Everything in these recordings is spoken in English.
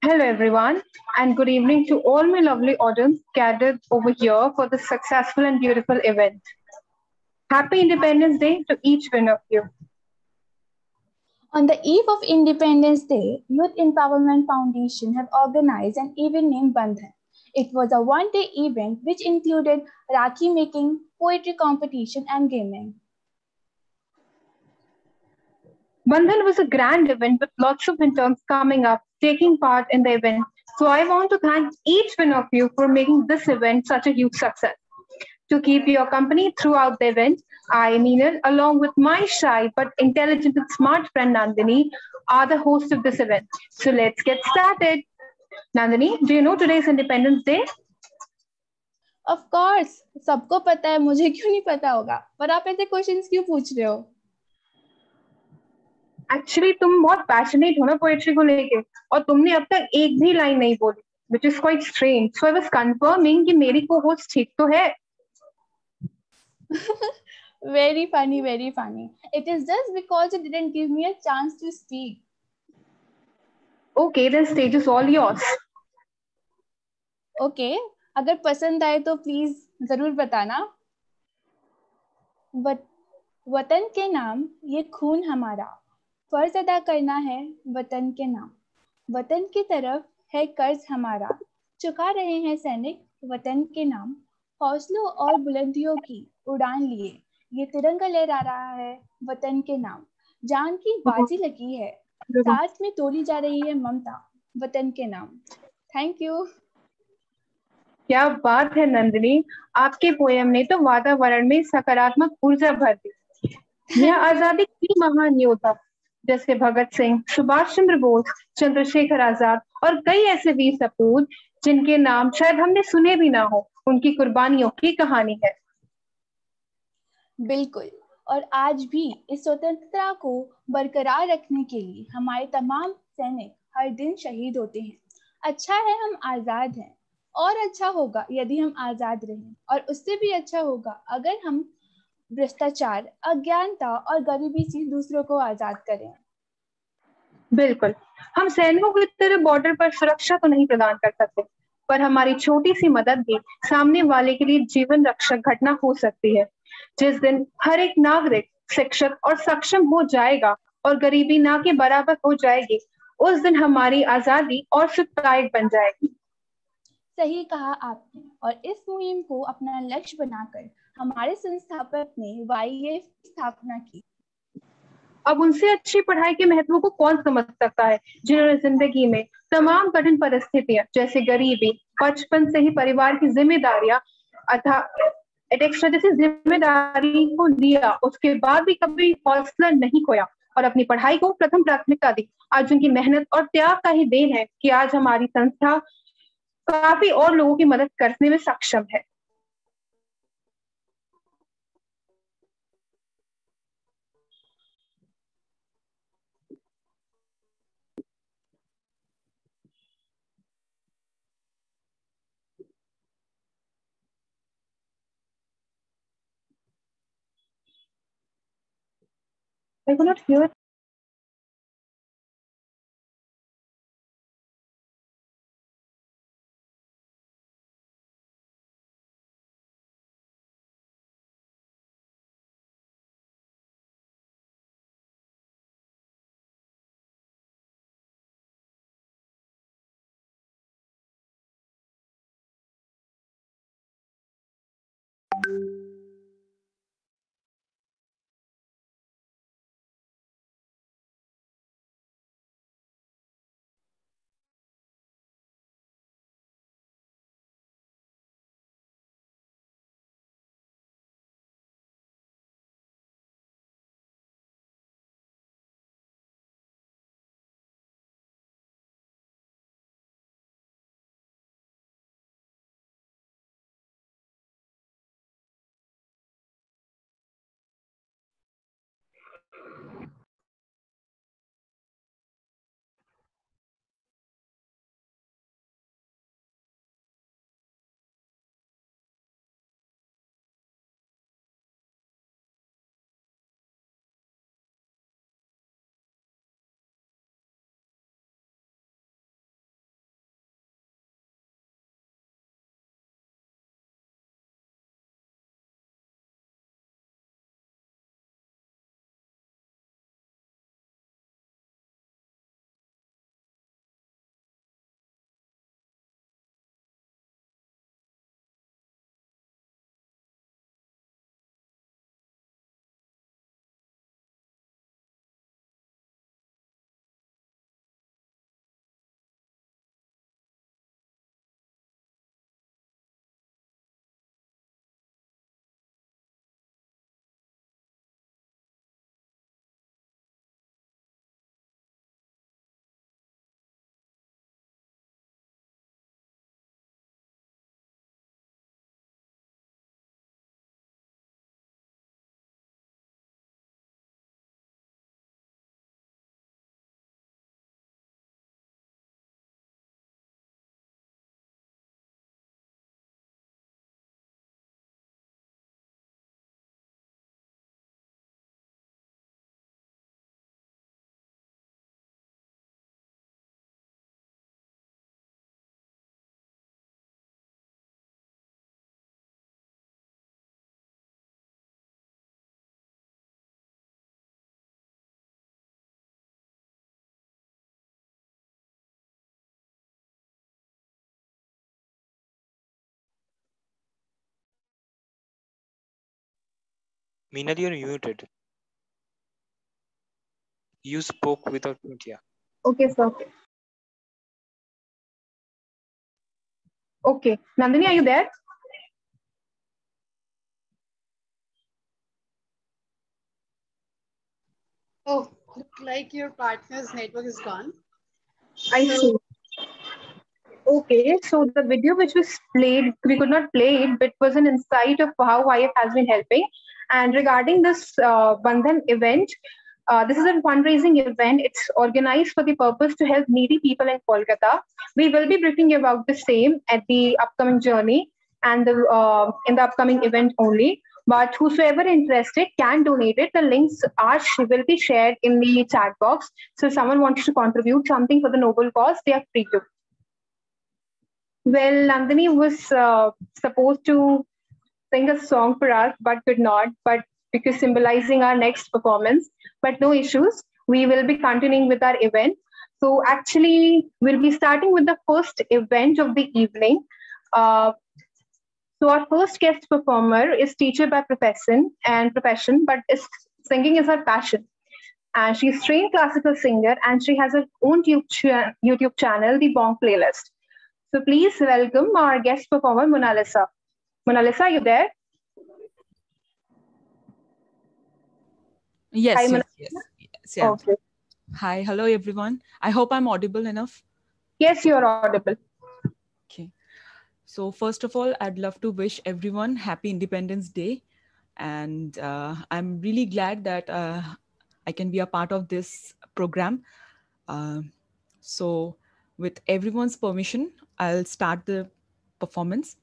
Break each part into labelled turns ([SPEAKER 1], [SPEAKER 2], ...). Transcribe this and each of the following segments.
[SPEAKER 1] Hello, everyone, and good evening to all my lovely audience gathered over here for this successful and beautiful event. Happy Independence Day to each one of you.
[SPEAKER 2] On the eve of Independence Day, Youth Empowerment Foundation have organized an event named Bandhan. It was a one-day event which included Rakhi making, poetry competition, and gaming.
[SPEAKER 1] Bandhan was a grand event with lots of interns coming up, taking part in the event. So I want to thank each one of you for making this event such a huge success. To keep your company throughout the event, I, Meenal, along with my shy but intelligent and smart friend Nandini, are the host of this event. So let's get started. Nandini, do you know today's Independence Day?
[SPEAKER 2] Of course, सबको पता है, मुझे क्यों नहीं पता होगा? पर आप ऐसे क्वेश्चंस क्यों पूछ रहे हो?
[SPEAKER 1] एक्चुअली तुम बहुत पैशनेट हो ना पोएट्री को लेके और तुमने अब तक एक भी लाइन नहीं बोली which is quite strange. So I was confirming कि मेरी co-host ठीक तो है.
[SPEAKER 2] Very funny, very funny. It is just because you didn't give me a chance to speak.
[SPEAKER 1] Okay, then stage is all yours.
[SPEAKER 2] Okay, अगर पसंद आए तो please जरूर बताना. वतन के नाम ये खून हमारा, फर्ज अदा करना है वतन के नाम. वतन की तरफ है कर्ज हमारा, चुका रहे हैं सैनिक वतन के नाम. हौसलों और बुलंदियों की उड़ान लिए ये तिरंगा लहरा रहा है वतन के नाम. जान की बाजी लगी है, साथ में तोड़ी जा रही है ममता वतन के नाम. Thank you.
[SPEAKER 1] क्या बात है नंदिनी, आपके पोयम ने तो वातावरण में सकारात्मक ऊर्जा भर दी. यह आजादी की महान योद्धा जैसे भगत सिंह, सुभाष चंद्र बोस, चंद्रशेखर आजाद और कई ऐसे वीर सपूत जिनके नाम शायद हमने सुने भी ना हो, उनकी कुर्बानियों की कहानी है.
[SPEAKER 2] बिल्कुल. और आज भी इस स्वतंत्रता को बरकरार रखने के लिए हमारे तमाम सैनिक हर दिन शहीद होते हैं. अच्छा है हम आजाद हैं, और अच्छा होगा यदि हम आजाद रहें, और उससे भी अच्छा होगा अगर हम भ्रष्टाचार, अज्ञानता और गरीबी से दूसरों को आजाद करें.
[SPEAKER 1] बिल्कुल, हम सैनिकों की तरह बॉर्डर पर सुरक्षा तो नहीं प्रदान कर सकते, पर हमारी छोटी सी मदद भी सामने वाले के लिए जीवन रक्षक घटना हो सकती है. जिस दिन हर एक नागरिक शिक्षित और सक्षम हो जाएगा और गरीबी ना के बराबर हो जाएगी, उस दिन हमारी आजादी और सुखदायक बन जाएगी.
[SPEAKER 2] सही कहा आपने. और इस मुहिम को अपना लक्ष्य बनाकर हमारे संस्थापक ने वाईएफ की स्थापना की.
[SPEAKER 1] अब उनसे अच्छी पढ़ाई के महत्व को कौन समझ सकता है, जिन्होंने जिंदगी में तमाम कठिन परिस्थितियां जैसे गरीबी, बचपन से ही परिवार की जिम्मेदारियां अथा एक्स्ट्रा जैसी जिम्मेदारी को लिया, उसके बाद भी कभी हौसला नहीं खोया और अपनी पढ़ाई को प्रथम प्राथमिकता दी. आज उनकी मेहनत और त्याग का ही देन है कि आज हमारी संस्था काफी और लोगों की मदद करने में सक्षम है. I could not hear
[SPEAKER 3] Meenal, you're muted. You spoke without mute. Yeah.
[SPEAKER 1] Okay, sir. Okay. Nandini, are you there?
[SPEAKER 4] Oh, look like your partner's network is gone.
[SPEAKER 1] I see. Okay, so the video which was played, we could not play it, but was an insight of how YF has been helping. And regarding this Bandhan event, this is a fundraising event. It's organized for the purpose to help needy people in Kolkata. We will be briefing you about the same at the upcoming journey and in the upcoming event only. But whosoever interested can donate it. The links will be shared in the chat box. So if someone wants to contribute something for the noble cause, they are free to. Well, Nandini was supposed to sing a song for us, but could not, but because symbolizing our next performance. But no issues. We will be continuing with our event. So actually, we'll be starting with the first event of the evening. So our first guest performer is teacher by profession, but singing is her passion. And she's trained classical singer, and she has her own YouTube channel, the Bong Playlist. So please welcome our guest performer, Mona Lisa. Mona Lisa, are you there?
[SPEAKER 5] Yes,
[SPEAKER 1] Hi,
[SPEAKER 5] yes,
[SPEAKER 1] Mona.
[SPEAKER 5] yes, yes, yeah.
[SPEAKER 1] Okay.
[SPEAKER 5] Hi, hello everyone. I hope I'm audible enough.
[SPEAKER 1] Yes, you're audible.
[SPEAKER 5] Okay. So first of all, I'd love to wish everyone happy Independence Day. And I'm really glad that I can be a part of this program. So with everyone's permission, I'll start the performance.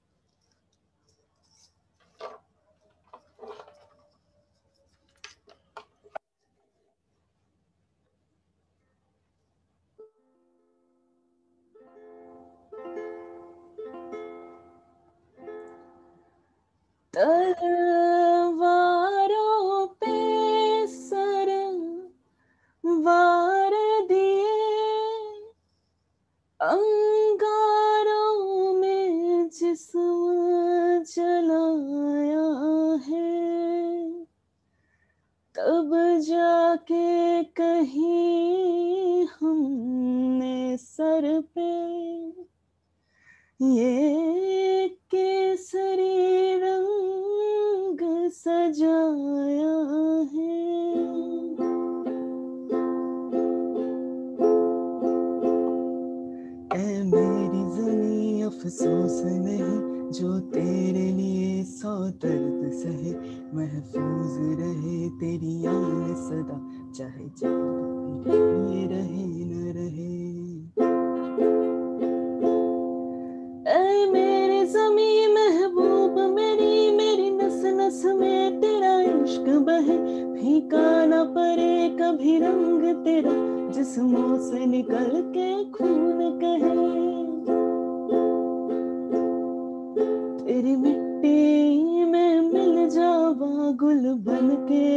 [SPEAKER 5] तलवारों पे sir वार दिए अंगारों में जिस्म जलाया है तब जाके कहीं हमने सर पे ये केसरी रंग सजाया है ऐ मेरी ज़मीं अफसोस नहीं जो तेरे लिए सौ दर्द सहे महफूज रहे तेरी याद सदा चाहे चांद ये रहे न रहे ऐ मेरी ज़मीं महबूब मेरी नस नस में तेरा इश्क बहे फीका न पड़े कभी रंग तेरा जिस्मों से निकल के खून कहे तेरी मिट्टी में मिल जावा गुल बन के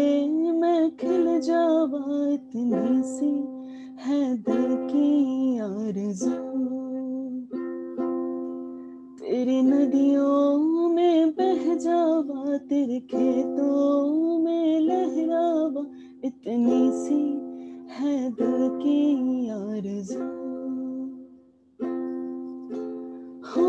[SPEAKER 5] मैं खिल जावा इतनी सी है दिल की आरज़ू तेरी नदियों में बह जावा तेरे खेतों में लहरावा इतनी सी है दिल की आरज़ू हो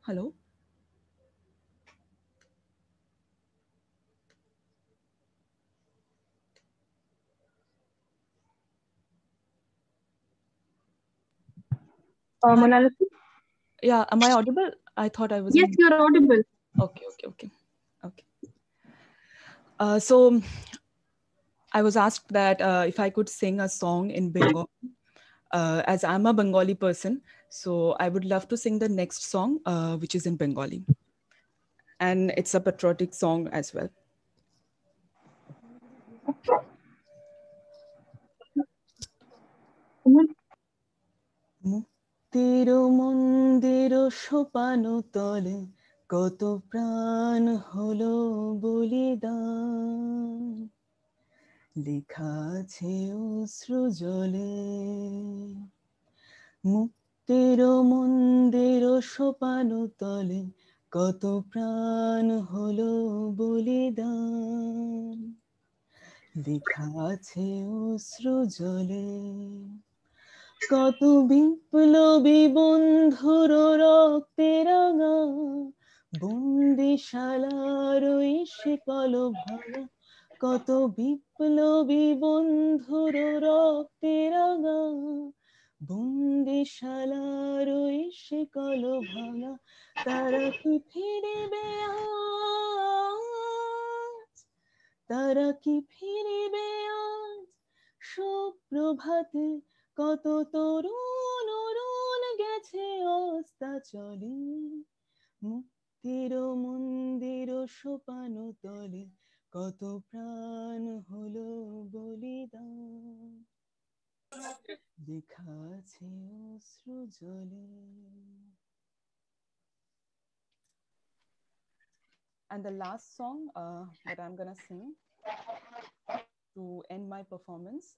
[SPEAKER 5] Hello?
[SPEAKER 1] Mona Lisa?
[SPEAKER 5] Yeah, am I audible? I thought I was.
[SPEAKER 1] Yes, you're audible.
[SPEAKER 5] Okay. So
[SPEAKER 6] I was asked that if I could sing a song in Bengali, as I'm a Bengali person, so I would love to sing the next song, which is in Bengali. And it's a patriotic song as well.
[SPEAKER 5] মুক্তির মন্দির সোপানো তলে কত প্রাণ হলো বলিদান লেখা আছে অশ্রু জলে মুক্তির মন্দির সোপানো তলে কত প্রাণ হলো বলিদান লেখা আছে অশ্রু জলে কত বিপ্লবী বন্ধুর রক্তে রাঙা বন্দিশালার ওই শিকল ভাঙা কত বিপ্লবী বন্ধুর রক্তে রাঙা বন্দিশালার ওই শিকল ভাঙা তারা কি ফিরিবে আজ তারা কি ফিরিবে আজ সুপ্রভাতে কত তরুণ অরুণ গেছে অস্তাচলে মুক্তির মন্দির সোপানো তলে কত প্রাণ হলো বলিদান লেখা আছে অশ্রু জলে.
[SPEAKER 6] And the last song that I'm gonna sing to end my performance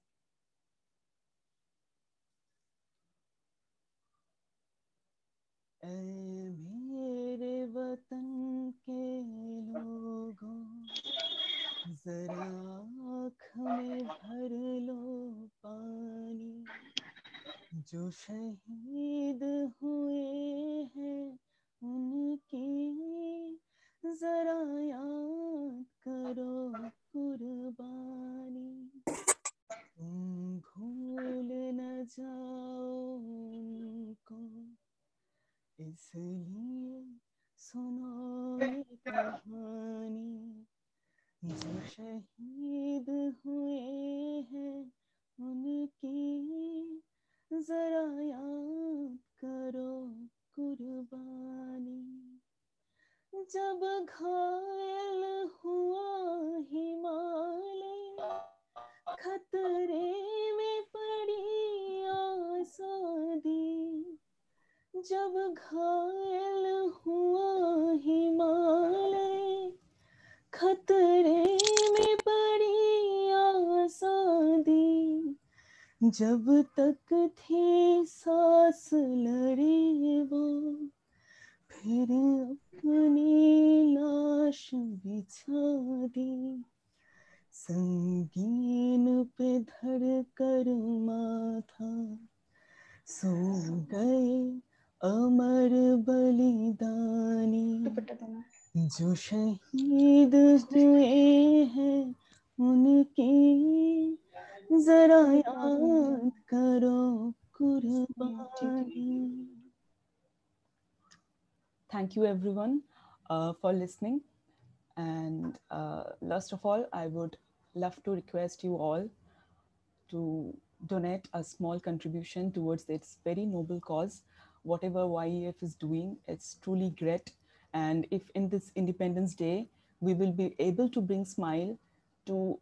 [SPEAKER 5] मेरे वतन के लोगों जरा आँख में भर लो पानी जो शहीद हुए हैं उनकी जरा याद करो कुर्बानी तुम भूल न जाओ उनको इसलिए सुनो ये कहानी जो शहीद हुए हैं उनकी जरा याद करो कुर्बानी जब घायल हुआ हिमालय खतरे में पड़ी आज़ादी जब घायल हुआ हिमालय खतरे में पड़ी आज़ादी जब तक थी सांस लड़ी वो फिर अपनी लाश बिछा दी संगीन पे धर कर माथा सो गए अमर बलिदानी जो शहीद हुए हैं उनकी जरा याद करो कुर्बानी.
[SPEAKER 6] Thank you everyone for listening, and last of all I would love to request you all to donate a small contribution towards its very noble cause. Whatever YEF is doing, it's truly great, and if in this Independence Day we will be able to bring smile to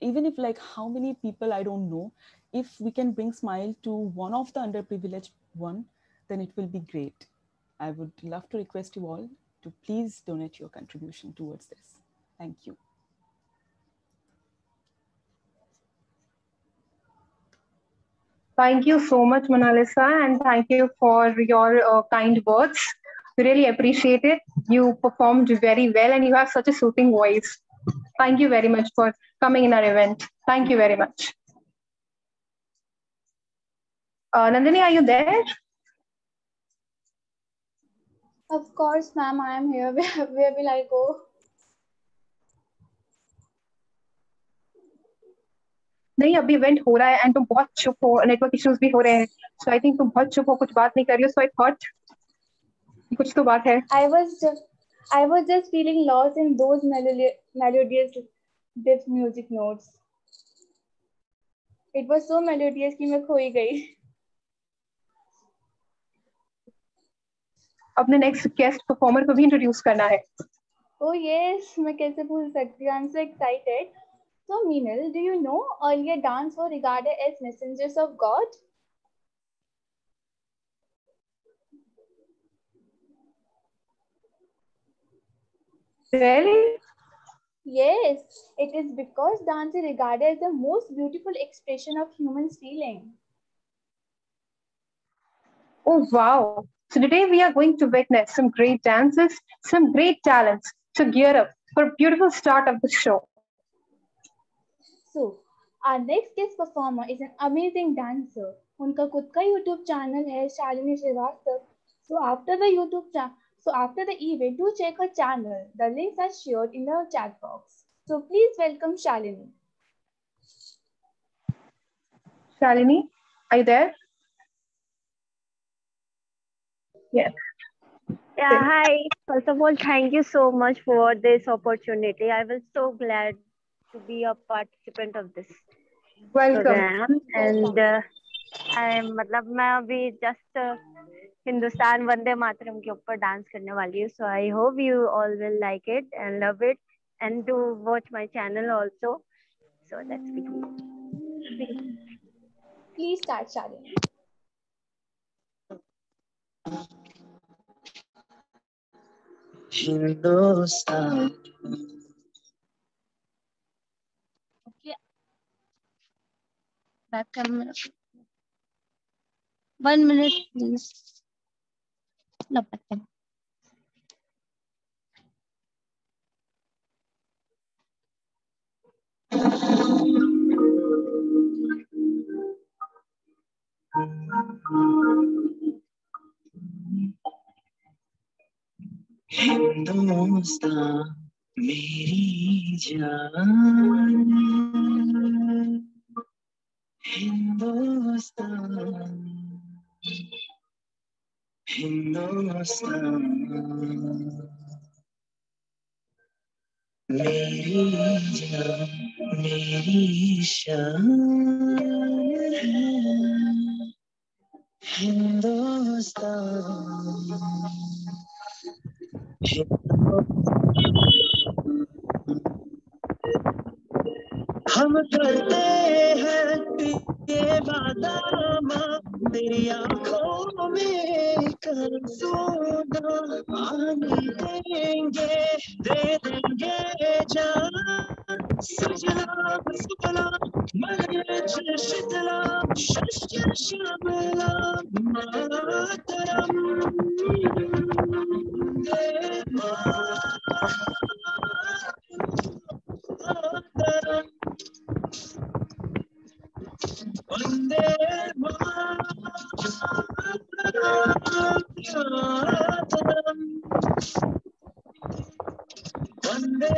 [SPEAKER 6] even if like how many people I don't know, if we can bring smile to one of the underprivileged one, then it will be great. I would love to request you all to please donate your contribution towards this. Thank you.
[SPEAKER 1] Thank you so much, Monalisa, and thank you for your kind words. We really appreciate it. You performed very well and you have such a soothing voice. Thank you very much for coming in our event. Thank you very much. Nandini, are you there?
[SPEAKER 2] Of course, ma'am, I am here. Where will I go?
[SPEAKER 1] नहीं, अभी event हो रहा है and तुम बहुत चुप हो, network issues भी हो रहे हैं, सो आई थिंक तुम बहुत चुप हो, कुछ बात नहीं कर रही हो, सो आई थॉट कुछ तो बात है.
[SPEAKER 2] I was just feeling lost in those melodious deep music notes. It was so melodious कि मैं खो ही गई.
[SPEAKER 1] अपने नेक्स्ट गेस्ट परफॉर्मर को भी इंट्रोड्यूस करना है.
[SPEAKER 2] Oh yes, मैं कैसे भूल सकती हूँ. I'm so excited. So Meenal, do you know earlier dance were regarded as messengers of God?
[SPEAKER 1] Really?
[SPEAKER 2] Yes, it is because dance is regarded as the most beautiful expression of human's feeling.
[SPEAKER 1] Oh wow. So today we are going to witness some great dances, some great talents. So gear up for a beautiful start of the show.
[SPEAKER 2] So, our next guest performer is an amazing dancer. उनका खुद का YouTube channel है Shalini Srivastava. So after the event, do check her channel. The links are shared in the chat box. So please welcome Shalini.
[SPEAKER 1] Shalini, are you there? Yes.
[SPEAKER 7] Yeah, hi. First of all, thank you so much for this opportunity. I was so glad to be a participant of this
[SPEAKER 1] Welcome.
[SPEAKER 7] program. And मैं अभी just Hindustan Vande Mataram के ऊपर dance करने वाली हूँ. So I hope you all will like it and love it and do watch my channel also. So let's begin.
[SPEAKER 2] Please start, Shalini.
[SPEAKER 5] Hindustan.
[SPEAKER 7] Okay. Back camera. 1 minute, please. No, back camera.
[SPEAKER 5] Hindustan मेरी जान, हिंदुस्तान, हिंदुस्तान मेरी जान, मेरी शान है हिंदुस्तान. हम करते हैं ये वादा माँ, तेरी आँखों में कर सोना, आने देंगे, दे देंगे जान. सजना सुफला मलय शीतला शस्य श्यामला मातरम. वंदे मातरम, वंदे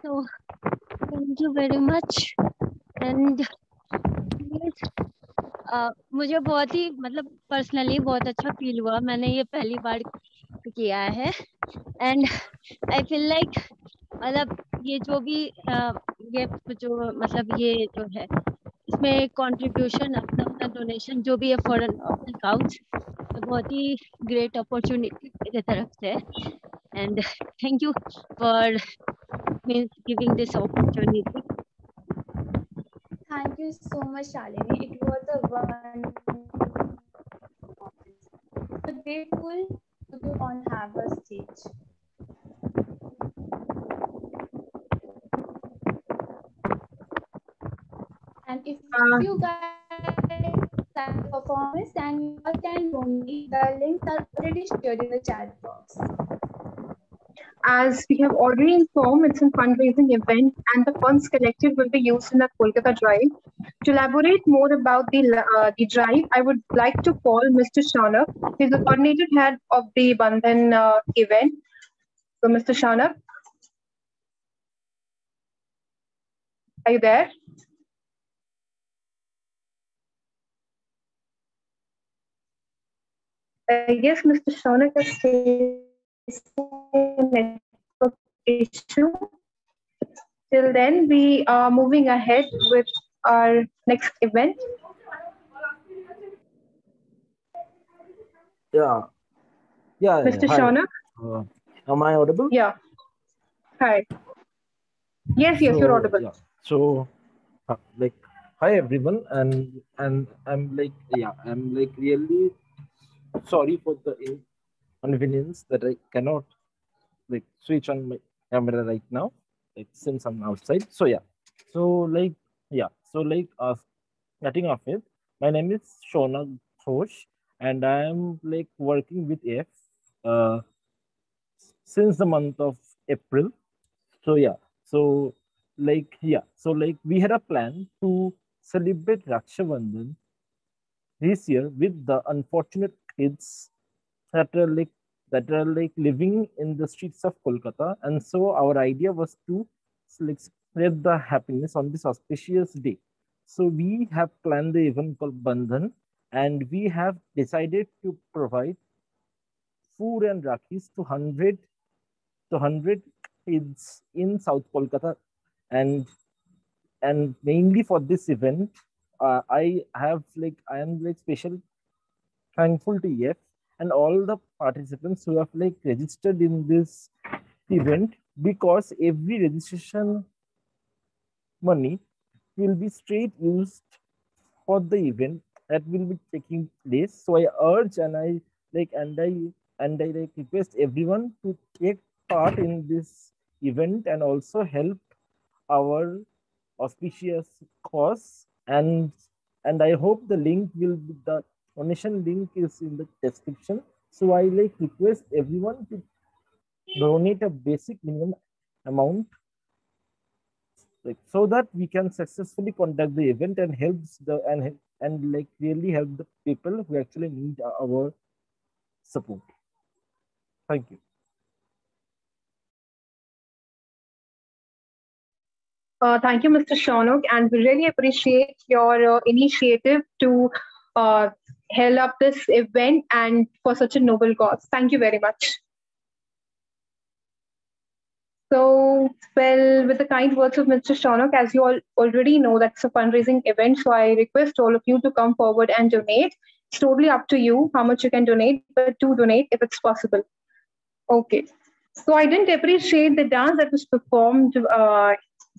[SPEAKER 7] So thank you very much. And मुझे बहुत ही पर्सनली बहुत अच्छा फील हुआ. मैंने ये पहली बार किया है एंड आई फील लाइक ये जो भी ये जो है इसमें कंट्रीब्यूशन अपना डोनेशन जो भी है फॉर काउच, बहुत ही ग्रेट अपॉर्चुनिटी मेरे तरफ से. And thank you for giving this opportunity.
[SPEAKER 2] Thank you so much, Shalini. It was a wonderful. I'm grateful to on have a stage. And if you guys like the performance, then you can donate. The links are already shared in the chat box.
[SPEAKER 1] As we have already informed, it's a fundraising event and the funds collected will be used in the Kolkata drive. To elaborate more about the drive, I would like to call Mr. Shaunab. He's the coordinated head of the Bandhan event. So, Mr. Shaunab, are you there? Yes, Mr. Shaunab is issue. Till then, we are moving ahead with our next event.
[SPEAKER 8] Yeah.
[SPEAKER 1] Mr.
[SPEAKER 8] Hi.
[SPEAKER 1] Shaunak?
[SPEAKER 8] Am I audible?
[SPEAKER 1] Yeah. Hi. Yes, you're audible.
[SPEAKER 8] Yeah. So, like, hi everyone, and I'm like, I'm like really sorry for the inconvenience that I cannot like switch on my camera right now, like since I'm outside. So yeah. So like yeah. So like starting off with, my name is Shaunak Ghosh, and I'm like working with F uh, since the month of April. So yeah, so like we had a plan to celebrate Raksha Bandhan this year with the unfortunate kids that are like living in the streets of Kolkata, and so our idea was to like spread the happiness on this auspicious day. So we have planned the event called Bandhan, and we have decided to provide food and rakis to 100 kids in South Kolkata, and mainly for this event, I am like special thankful to EF and all the participants who have like registered in this event, because every registration money will be straight used for the event that will be taking place. So I urge and I like and I like request everyone to take part in this event and also help our auspicious cause. And I hope the link will be, the donation link is in the description. So I like request everyone to donate a basic minimum amount, like so that we can successfully conduct the event and helps the and like really help the people who actually need our support. Thank you.
[SPEAKER 1] Thank you, Mr. Shaunak, and we really appreciate your initiative to uh, help up this event and for such a noble cause. Thank you very much. So, well, with the kind words of Mr. Shaunak, as you all already know, that's a fundraising event. So I request all of you to come forward and donate. It's totally up to you how much you can donate, but to donate if it's possible. Okay. So I didn't appreciate the dance that was performed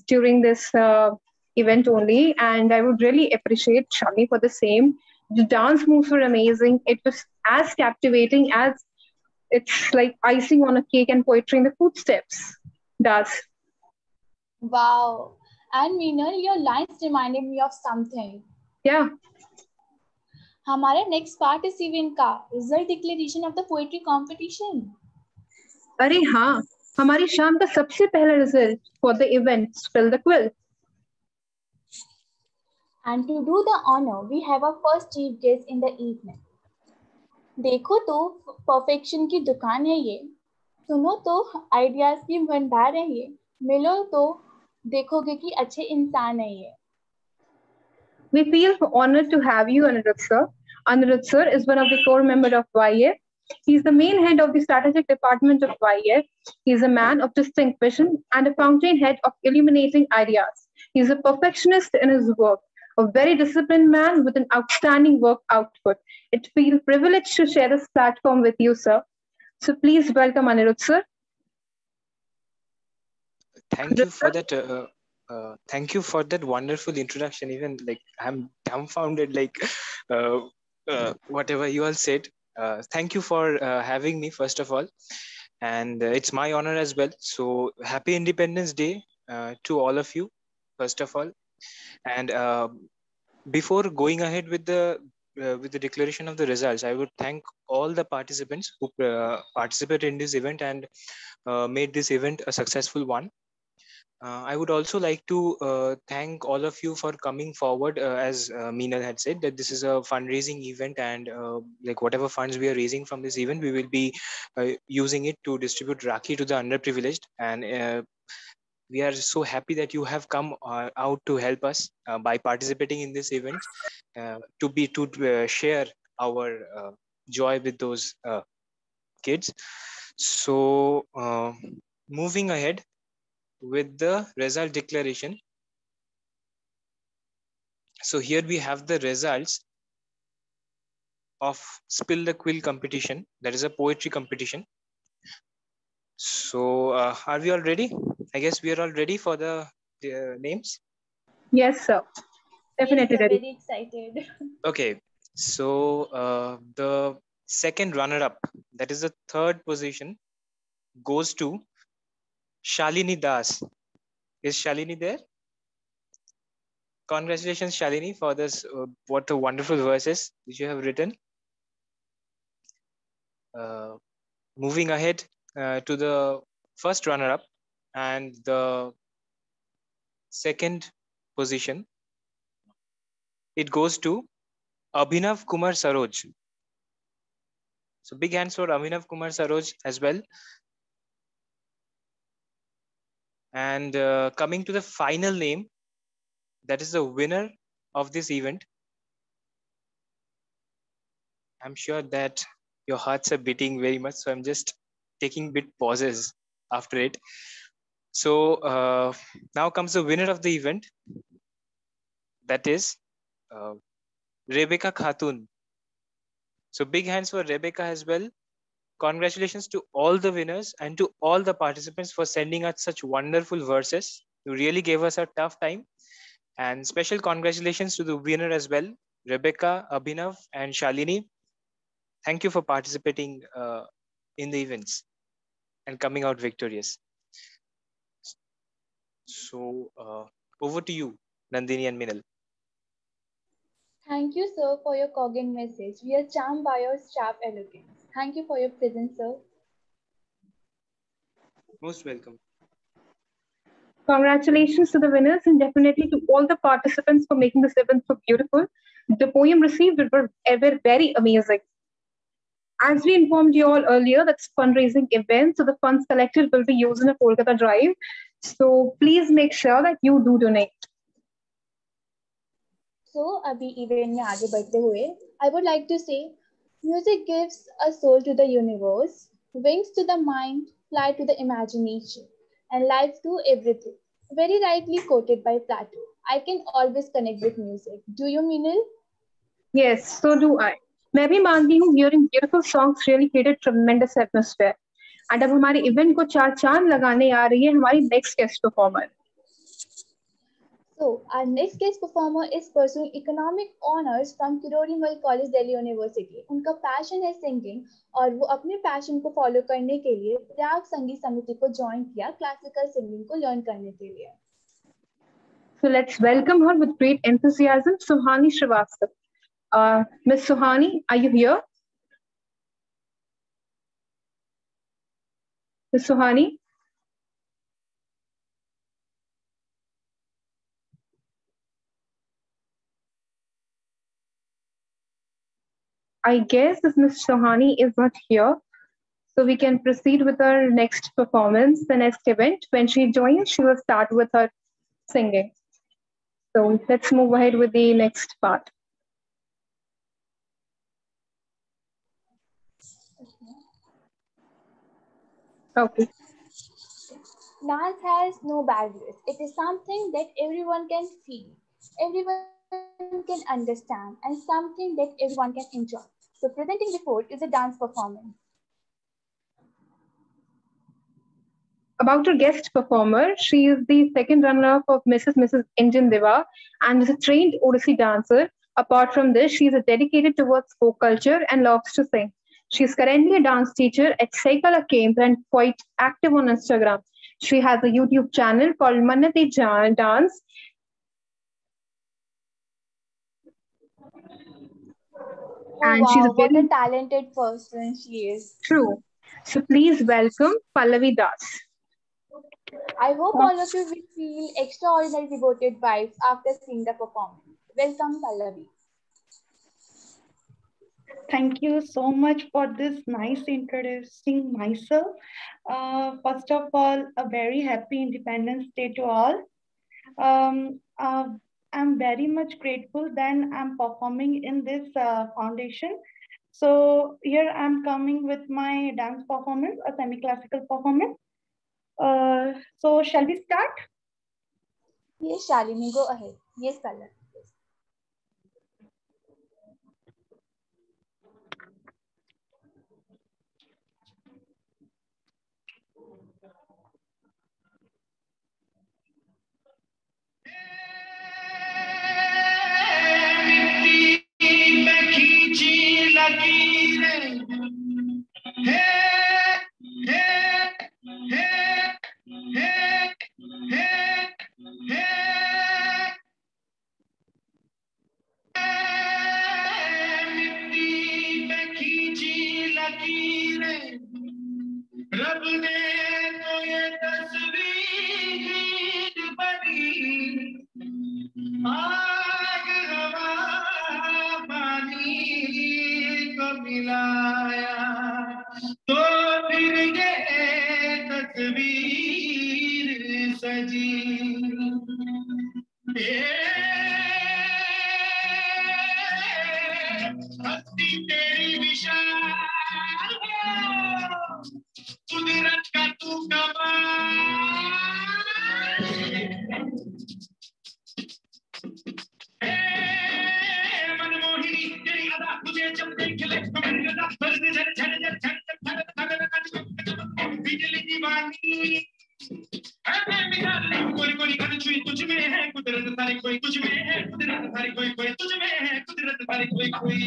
[SPEAKER 1] during this event only, and I would really appreciate Shami for the same. The dance moves were amazing. It was as captivating as it's like icing on a cake and poetry in the footsteps does.
[SPEAKER 2] Wow. And Meenal, your lines reminded me of something.
[SPEAKER 1] Yeah.
[SPEAKER 2] हमारा next part is event का result declaration of the poetry competition.
[SPEAKER 1] अरे हाँ, हमारी शाम का सबसे पहला result for the event spill the quill.
[SPEAKER 2] And to do the honor, we have our first chief guest in the evening. देखो तो perfection की दुकान है ये, सुनो तो ideas की भंडार है ये, मिलो तो देखोगे कि अच्छे इंसान है ये.
[SPEAKER 1] We feel honored to have you, Anirudh sir. Anirudh sir is one of the core members of YF. He's the main head of the strategic department of YF. He's a man of distinct vision and a fountainhead of illuminating ideas. He's a perfectionist in his work, a very disciplined man with an outstanding work output. It feels privileged to share this platform with you, sir. So please welcome Anirudh sir.
[SPEAKER 3] Thank you for that. Thank you for that wonderful introduction. Even like I'm dumbfounded, like whatever you all said. Thank you for having me, first of all, and it's my honor as well. So happy Independence Day to all of you, first of all. And before going ahead with the declaration of the results, I would thank all the participants who participated in this event and made this event a successful one. I would also like to thank all of you for coming forward. As Meenal had said, that this is a fundraising event, and like whatever funds we are raising from this event, we will be using it to distribute Rakhi to the underprivileged. And we are so happy that you have come out to help us by participating in this event, to share our joy with those kids. So moving ahead with the result declaration. So here we have the results of Spill the Quill competition. That is a poetry competition. So are we all ready? I guess we are all ready for the names.
[SPEAKER 1] Yes, sir. Definitely
[SPEAKER 2] Yes, sir,
[SPEAKER 1] ready.
[SPEAKER 2] very excited.
[SPEAKER 3] Okay, so the second runner-up, that is the third position, goes to Shalini Das. Is Shalini there? Congratulations, Shalini, for this. What a wonderful verses which you have written. Moving ahead to the first runner-up and the second position, it goes to Abhinav Kumar Saroj. So big hands for Abhinav Kumar Saroj as well. And coming to the final name, that is the winner of this event. I'm sure that your hearts are beating very much, so I'm just taking bit pauses after it. So now comes the winner of the event, that is Rebecca Khatun. So big hands for Rebecca as well. Congratulations to all the winners and to all the participants for sending us such wonderful verses. You really gave us a tough time. And special congratulations to the winner as well, Rebecca, Abhinav, and Shalini. Thank you for participating in the events and coming out victorious. So over to you, Nandini and Minal.
[SPEAKER 2] Thank you, sir, for your cogent message. We are charmed by your sharp eloquence. Thank you for your presence, sir.
[SPEAKER 3] Most welcome.
[SPEAKER 1] Congratulations to the winners and definitely to all the participants for making this event so beautiful. The poem received were very amazing. As we informed you all earlier, that's fundraising event, so the funds collected will be used in a Kolkata drive. So please make sure that you do donate.
[SPEAKER 2] So, अभी event में आगे बढ़ते हुए, I would like to say, music gives a soul to the universe, wings to the mind, fly to the imagination, and life to everything. Very rightly quoted by Plato. I can always connect with music. Do you, Minil?
[SPEAKER 1] Yes, so do I. मैं भी मानती हूँ hearing beautiful songs really created tremendous atmosphere. And अब हमारे event को चार चांद लगाने आ रही है हमारी next guest performer.
[SPEAKER 2] So, our next guest performer is pursuing economic honors from Kirori College, Delhi University. उनका पैशन है सिंगिंग और वो अपने पैशन को फॉलो करने के लिए प्रयाग संगीत समिति को ज्वाइन किया क्लासिकल सिंगिंग को लर्न करने के लिए.
[SPEAKER 1] So let's welcome her with great enthusiasm, Suhani Srivastav. Miss Suhani, are you here? Miss Suhani? I guess if Miss Suhani is not here, so we can proceed with our next performance, the next event. When she joins, she will start with her singing. So let's move ahead with the next part. Okay.
[SPEAKER 2] Dance has no barriers. It is something that everyone can feel, everyone can understand, and something that everyone can enjoy. So, presenting before is a dance performance.
[SPEAKER 1] About our guest performer, she is the second runner-up of Mrs. Indian Diva and is a trained Odissi dancer. Apart from this, she is dedicated towards folk culture and loves to sing. She is currently a dance teacher at Saikala Camp and quite active on Instagram. She has a YouTube channel called Mannati Dance.
[SPEAKER 2] Oh wow, what a talented person she is.
[SPEAKER 1] True. So please welcome Pallavi Das.
[SPEAKER 2] I hope all of you will feel extraordinary devoted vibes after seeing the performance. Welcome, Pallavi.
[SPEAKER 9] Thank you so much for this nice introducing myself. First of all, a very happy Independence Day to all. I'm very much grateful that I'm performing in this foundation. So here I'm coming with my dance performance, a semi-classical performance. So shall we start?
[SPEAKER 2] Yes, Shalini, go ahead. Yes, Pallavi.
[SPEAKER 10] रब ने तो ये तस्वीर बनी, आग हवा पानी को मिलाया, तो फिर ये तस्वीर सजी। हस्ती तेरी विशाल, कुदरत का तू कमाल, मनमोहिनी तेरी अदा, तुझे जब देख ले तो मेरी अदा बरसे झर झर झर झर झर बिजली दीवानी है मिसाल, कोई कोई खन छुई तुझ में है कुदरत सारी, कोई तुझ में है कुदरत सारी, कोई कोई तुझ में है कुदरत सारी, कोई कोई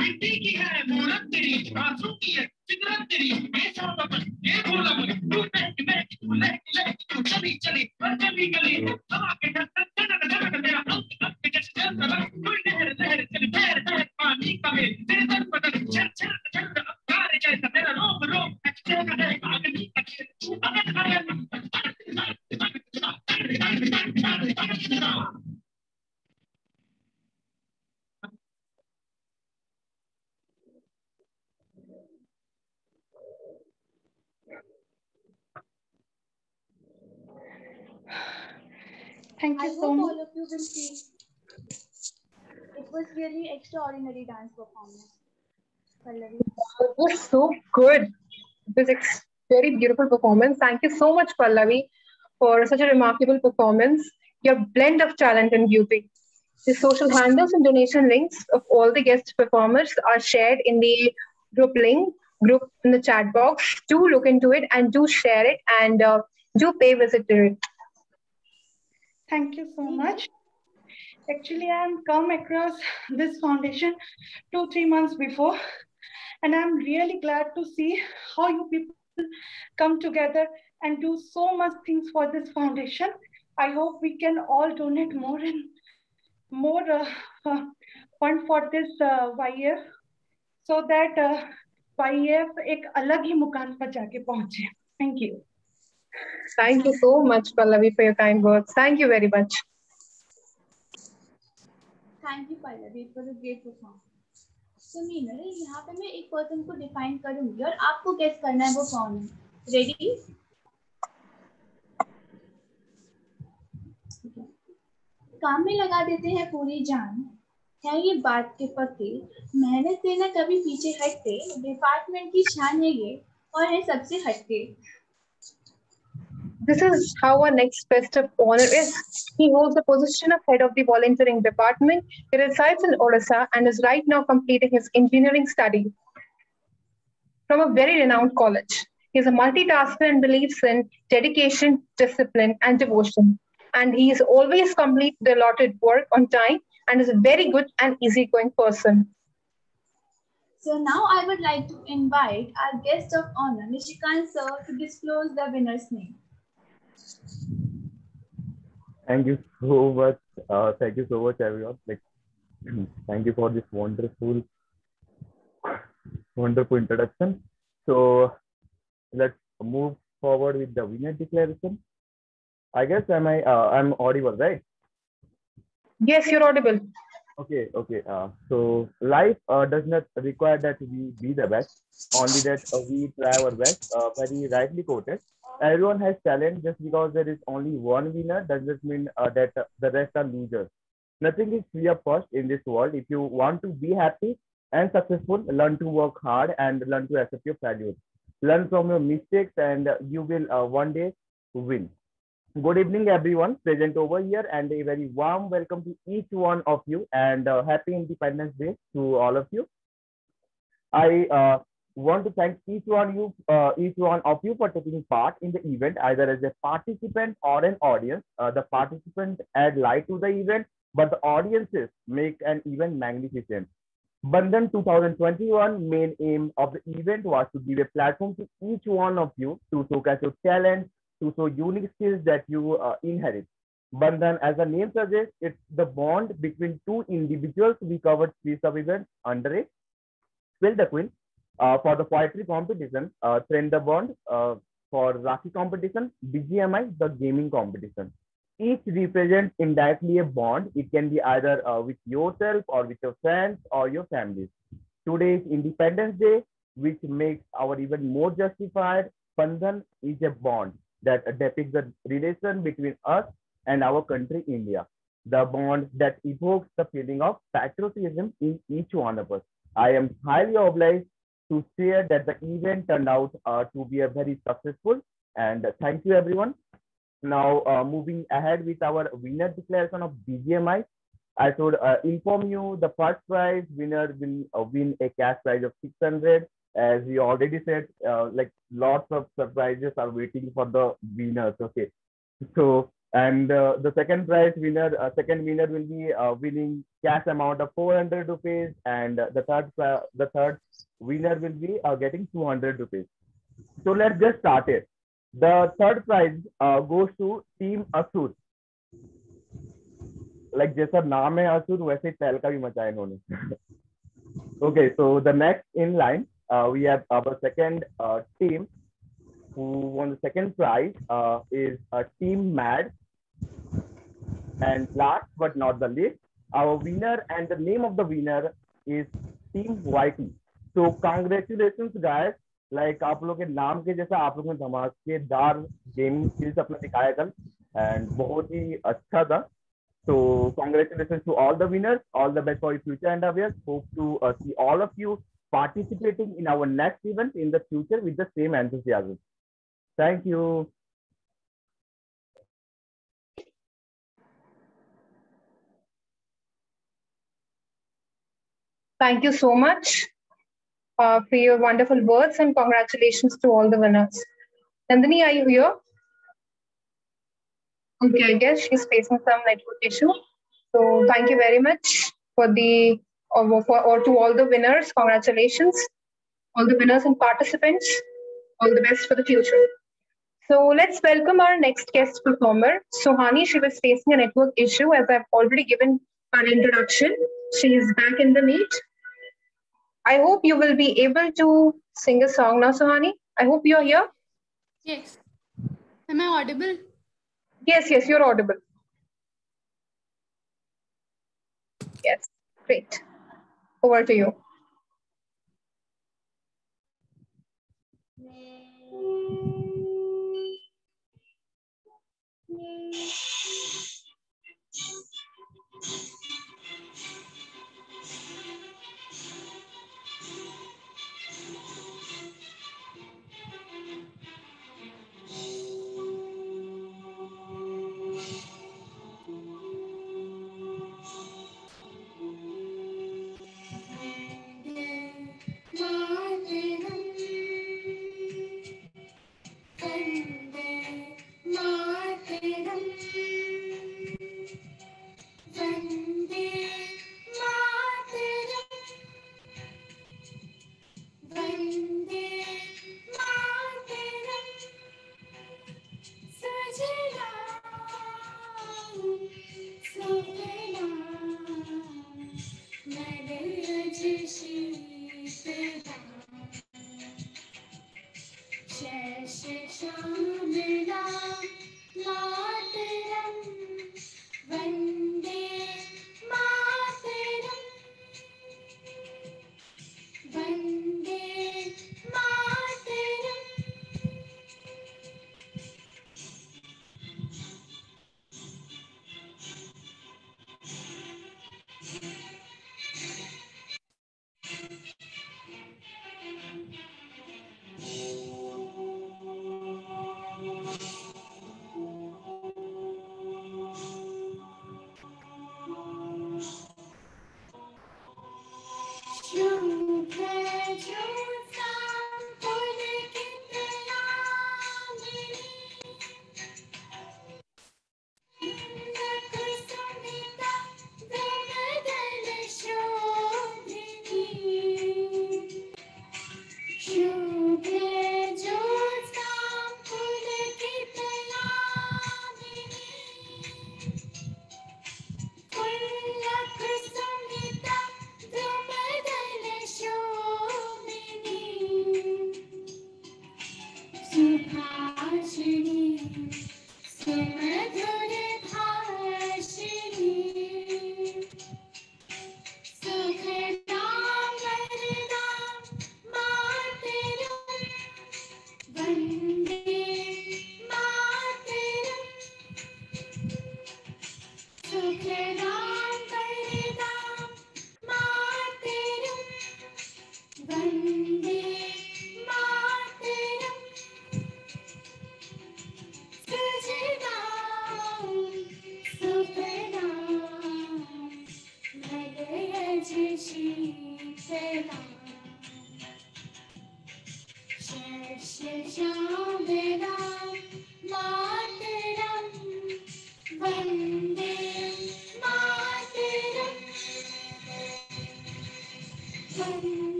[SPEAKER 10] मिट्टी की है मूरत तेरी, आंसू की है फितरत तेरी, ये सावपन ये भोलापन, तू महक महक तू लहक लहक तू चली चली हर गली गली, हवा के धक धक धक धक तेरा अंक अंक के जैसे चल रहा, कोई लहर लहर चल ठहर ठहर पानी का वेग, तेरे सर बदन झर झर झर अंगारे जैसा, तेरा रोम रोम एक्सटेंड है अग्नि का खेल, अगन अगन
[SPEAKER 9] Thank
[SPEAKER 2] I
[SPEAKER 9] you so
[SPEAKER 2] hope
[SPEAKER 9] much.
[SPEAKER 2] all of you will see. It was really extraordinary dance performance. Pallavi.
[SPEAKER 1] It was so good. It was very beautiful performance. Thank you so much, Pallavi, for such a remarkable performance. Your blend of talent and beauty. The social handles and donation links of all the guest performers are shared in the group in the chat box. Do look into it and do share it and do pay visit to it.
[SPEAKER 9] Thank you so much. Actually, I have come across this foundation 2-3 months before, and I'm really glad to see how you people come together and do so much things for this foundation. I hope we can all donate more and more fund for this YF, so that YF एक अलग ही मुकाम पर जाके पहुंचे. Thank you.
[SPEAKER 1] Thank you so much, Pallavi, for your kind words. Thank you very much.
[SPEAKER 2] Thank you, Pallavi. It was a great performance. So, Meenal, यहाँ पे मैं एक पर्सन को डिफाइन करूंगी और आपको गेस करना है वो कौन है. रेडी? काम में लगा देते हैं पूरी जान, है ये बात के पक्के, मेहनत से ना कभी पीछे हटते, डिपार्टमेंट की शान है ये और है सबसे हटके.
[SPEAKER 1] This is how our next best of honor is. He holds the position of head of the volunteering department. He resides in Odisha and is right now completing his engineering study from a very renowned college. He is a multitasker and believes in dedication, discipline, and devotion. And he is always complete the allotted work on time and is a very good and easygoing person.
[SPEAKER 2] So now I would like to invite our guest of honor, Nishikant sir, to disclose the winner's name.
[SPEAKER 11] Thank you so much. Thank you so much, everyone. Thank you for this wonderful introduction. So let's move forward with the winner declaration. I guess I'm audible, right?
[SPEAKER 1] Yes, you're audible.
[SPEAKER 11] Okay. So life does not require that we be the best, only that we try our best. Very rightly quoted. Everyone has talent. Just because there is only one winner doesn't mean that the rest are losers. Nothing is free of cost in this world. If you want to be happy, and successful, learn to work hard and learn to accept your failures. Learn from your mistakes and you will one day win. Good evening, everyone present over here, and a very warm welcome to each one of you, and happy Independence Day to all of you. I want to thank each one of you for taking part in the event, either as a participant or an audience. The participants add light to the event, but the audiences make an event magnificent. Bandhan 2021 main aim of the event was to give a platform to each one of you to showcase your talent, to show unique skills that you inherit. Bandhan, as the name suggests, it's the bond between two individuals. We covered three sub-events under it. Spill the Queen for the poetry competition, Trend the Bond for Rakhi competition, BGMI, the gaming competition. Each represents indirectly a bond. It can be either with yourself or with your friends or your families. Today is Independence Day, which makes our event more justified. Bandhan is a bond that depicts the relation between us and our country, India. The bond that evokes the feeling of patriotism in each one of us. I am highly obliged to share that the event turned out to be a very successful, and thank you everyone. Now moving ahead with our winner declaration of BGMI, I should inform you the first prize winner will win a cash prize of 600. As we already said, like lots of surprises are waiting for the winners. Okay, so and the second prize winner, second winner will be winning cash amount of 400 rupees, and the third winner will be getting 200 rupees. So let's just start it. The third prize goes to Team Asur. Like जैसा नाम है असुर वैसे ही तहलका भी मचाया इन्होंने. Okay, so the next in line we have our second team who won the second prize is Team Mad. And last but not the least, our winner and the name of the winner is Team YT. So congratulations guys. Like आप लोग के नाम के जैसा आप लोगों ने धमाकेदार गेमिंग स्किल्स अपना दिखाया कल and बहुत ही अच्छा था. So congratulations to all the winners. All the best for your future endeavors. Hope to see all of you participating in our next event in the future with the same enthusiasm. Thank you.
[SPEAKER 1] Thank you so much for your wonderful words, and congratulations to all the winners. Nandini, are you here? Okay, I guess she's facing some network issue. So thank you very much for the or to all the winners. Congratulations, all the winners and participants. All the best for the future. So let's welcome our next guest performer, Sohani. She was facing a network issue, as I've already given her introduction. She is back in the meet. I hope you will be able to sing a song now, Sohani. I hope you're here.
[SPEAKER 4] Yes. Am I audible?
[SPEAKER 1] Yes, you're audible. Yes, great. Over to you.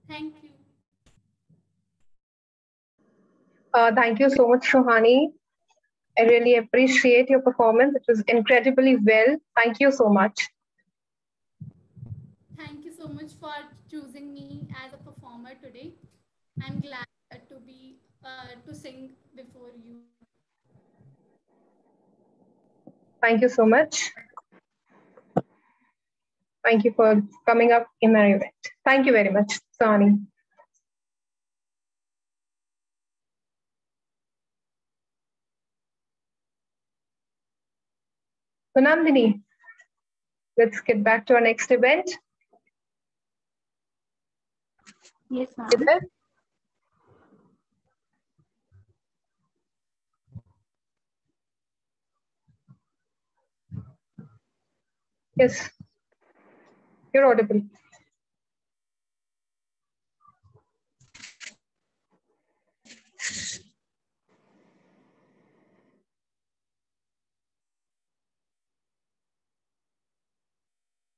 [SPEAKER 12] Thank you.
[SPEAKER 1] Thank you so much, Suhani. I really appreciate your performance. It was incredibly well. Thank you so much.
[SPEAKER 12] Thank you so much for choosing me as a performer today. I'm glad to sing before you.
[SPEAKER 1] Thank you so much. Thank you for coming up in my event. Thank you very much, Suhani. So Nandini, let's get back to our next event.
[SPEAKER 2] Yes, ma'am.
[SPEAKER 1] Yes, you're audible.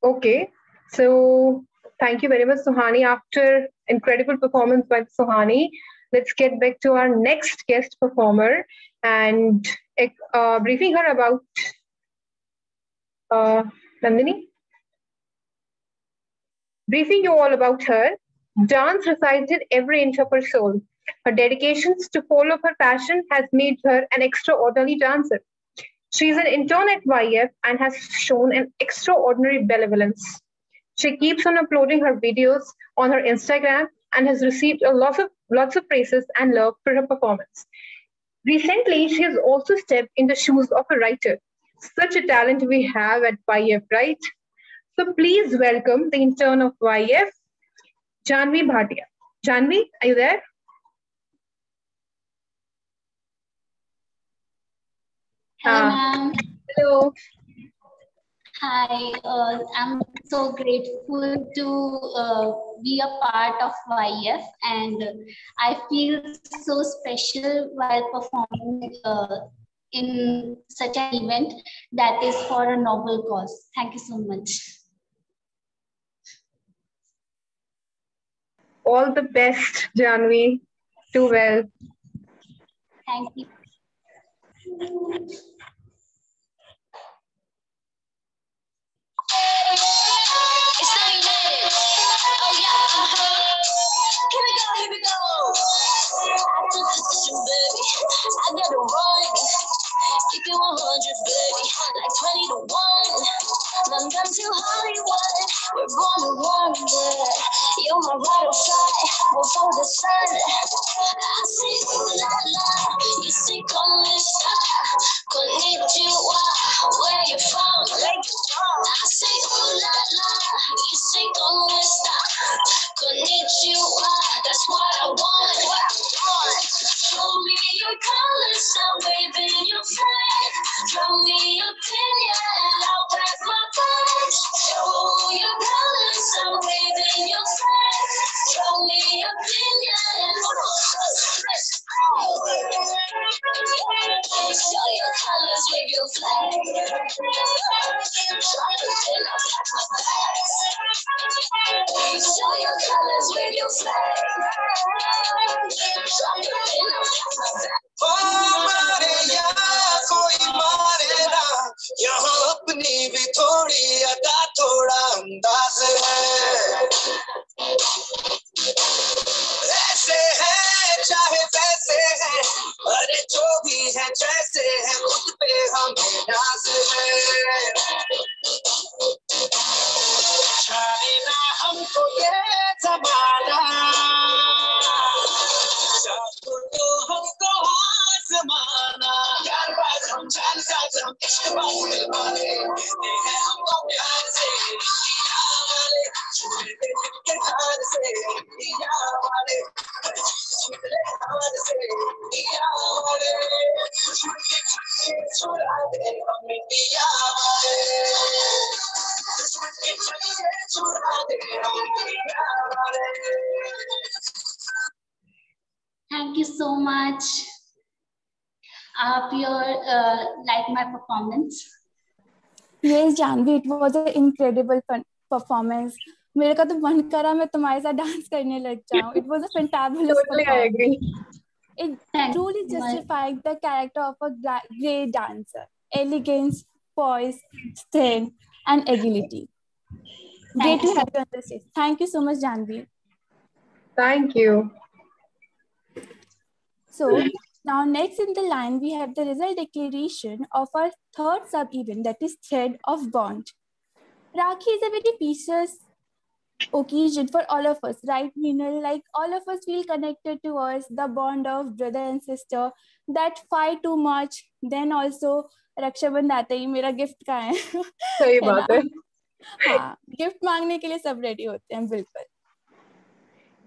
[SPEAKER 1] Okay, so thank you very much, Suhani. After incredible performance by Suhani, let's get back to our next guest performer and briefing her about Nandini. Briefing you all about her. Dance resides in every inch of her soul. Her dedications to follow her passion has made her an extraordinary dancer. She is an intern at YF and has shown an extraordinary benevolence. She keeps on uploading her videos on her Instagram and has received lots of praises and love for her performance. Recently, she has also stepped in the shoes of a writer. Such a talent we have at YF, right? So please welcome the intern of YF, Janvi Bhatia. Janvi, are you there?
[SPEAKER 13] Hello, ma'am.
[SPEAKER 1] Hello.
[SPEAKER 13] Hi, I'm so grateful to be a part of YF, and I feel so special while performing in such an event that is for a noble cause. Thank you so much.
[SPEAKER 1] All the best, Janvi. Do well.
[SPEAKER 13] Thank you.
[SPEAKER 10] It's not United. Oh yeah. Here we go. I took the decision, baby. I got to run. Keep it 100, baby. Like 20 to 1. London to Hollywood. We're born to wander. You're my right or side. We'll follow the sun. I say ooh la la. You say come let's stop. Show me opinion, I'll pack my bags. Show your colors, I'm waving your flag. Show me opinion. Let's go. Show your colors, wave your flag. Show your colors, wave your flag.
[SPEAKER 14] मारे या कोई मारे ना, यहाँ अपनी भी थोड़ी अदा थोड़ा अंदाज है। ऐसे है चाहे वैसे है, अरे जो भी है जैसे है, खुद पे हमें नाज है। जाने ना हमको ये जमाना, तो हमको आसमाना। यार बात हम जान साथ हम इश्क बात दीवाने, ये है हमको प्यार से दिया वाले, छूटे के हार से दिया वाले, छूटे हार से दिया वाले, छूटे छुड़ा दे हमें दिया वाले, छूटे छुड़ा दे हमें दिया वाले।
[SPEAKER 13] Thank you so much. Like my performance?
[SPEAKER 2] Yes, Janvi, it was an incredible performance. मेरे का तो मन करा मैं तुम्हारे साथ डांस करने लग जाऊं. It was a fantabulous performance.
[SPEAKER 1] I agree.
[SPEAKER 2] It truly justified the character of a great dancer. Elegance, poise, strength, and agility. Great to have you on the stage. Thank you so much, Janvi.
[SPEAKER 1] Thank you.
[SPEAKER 2] So now next in the line, we have the result declaration of our third sub-event, that is Thread of Bond. Rakhi is a very precious occasion for all of us, right, Meenal? Like all of us feel connected to us, the bond of brother and sister, that fight too much, then also Raksha Bandhan आता ही मेरा gift कहाँ है?
[SPEAKER 1] सही बात है.
[SPEAKER 2] हाँ, gift मांगने के लिए सब ready होते हैं बिल्कुल.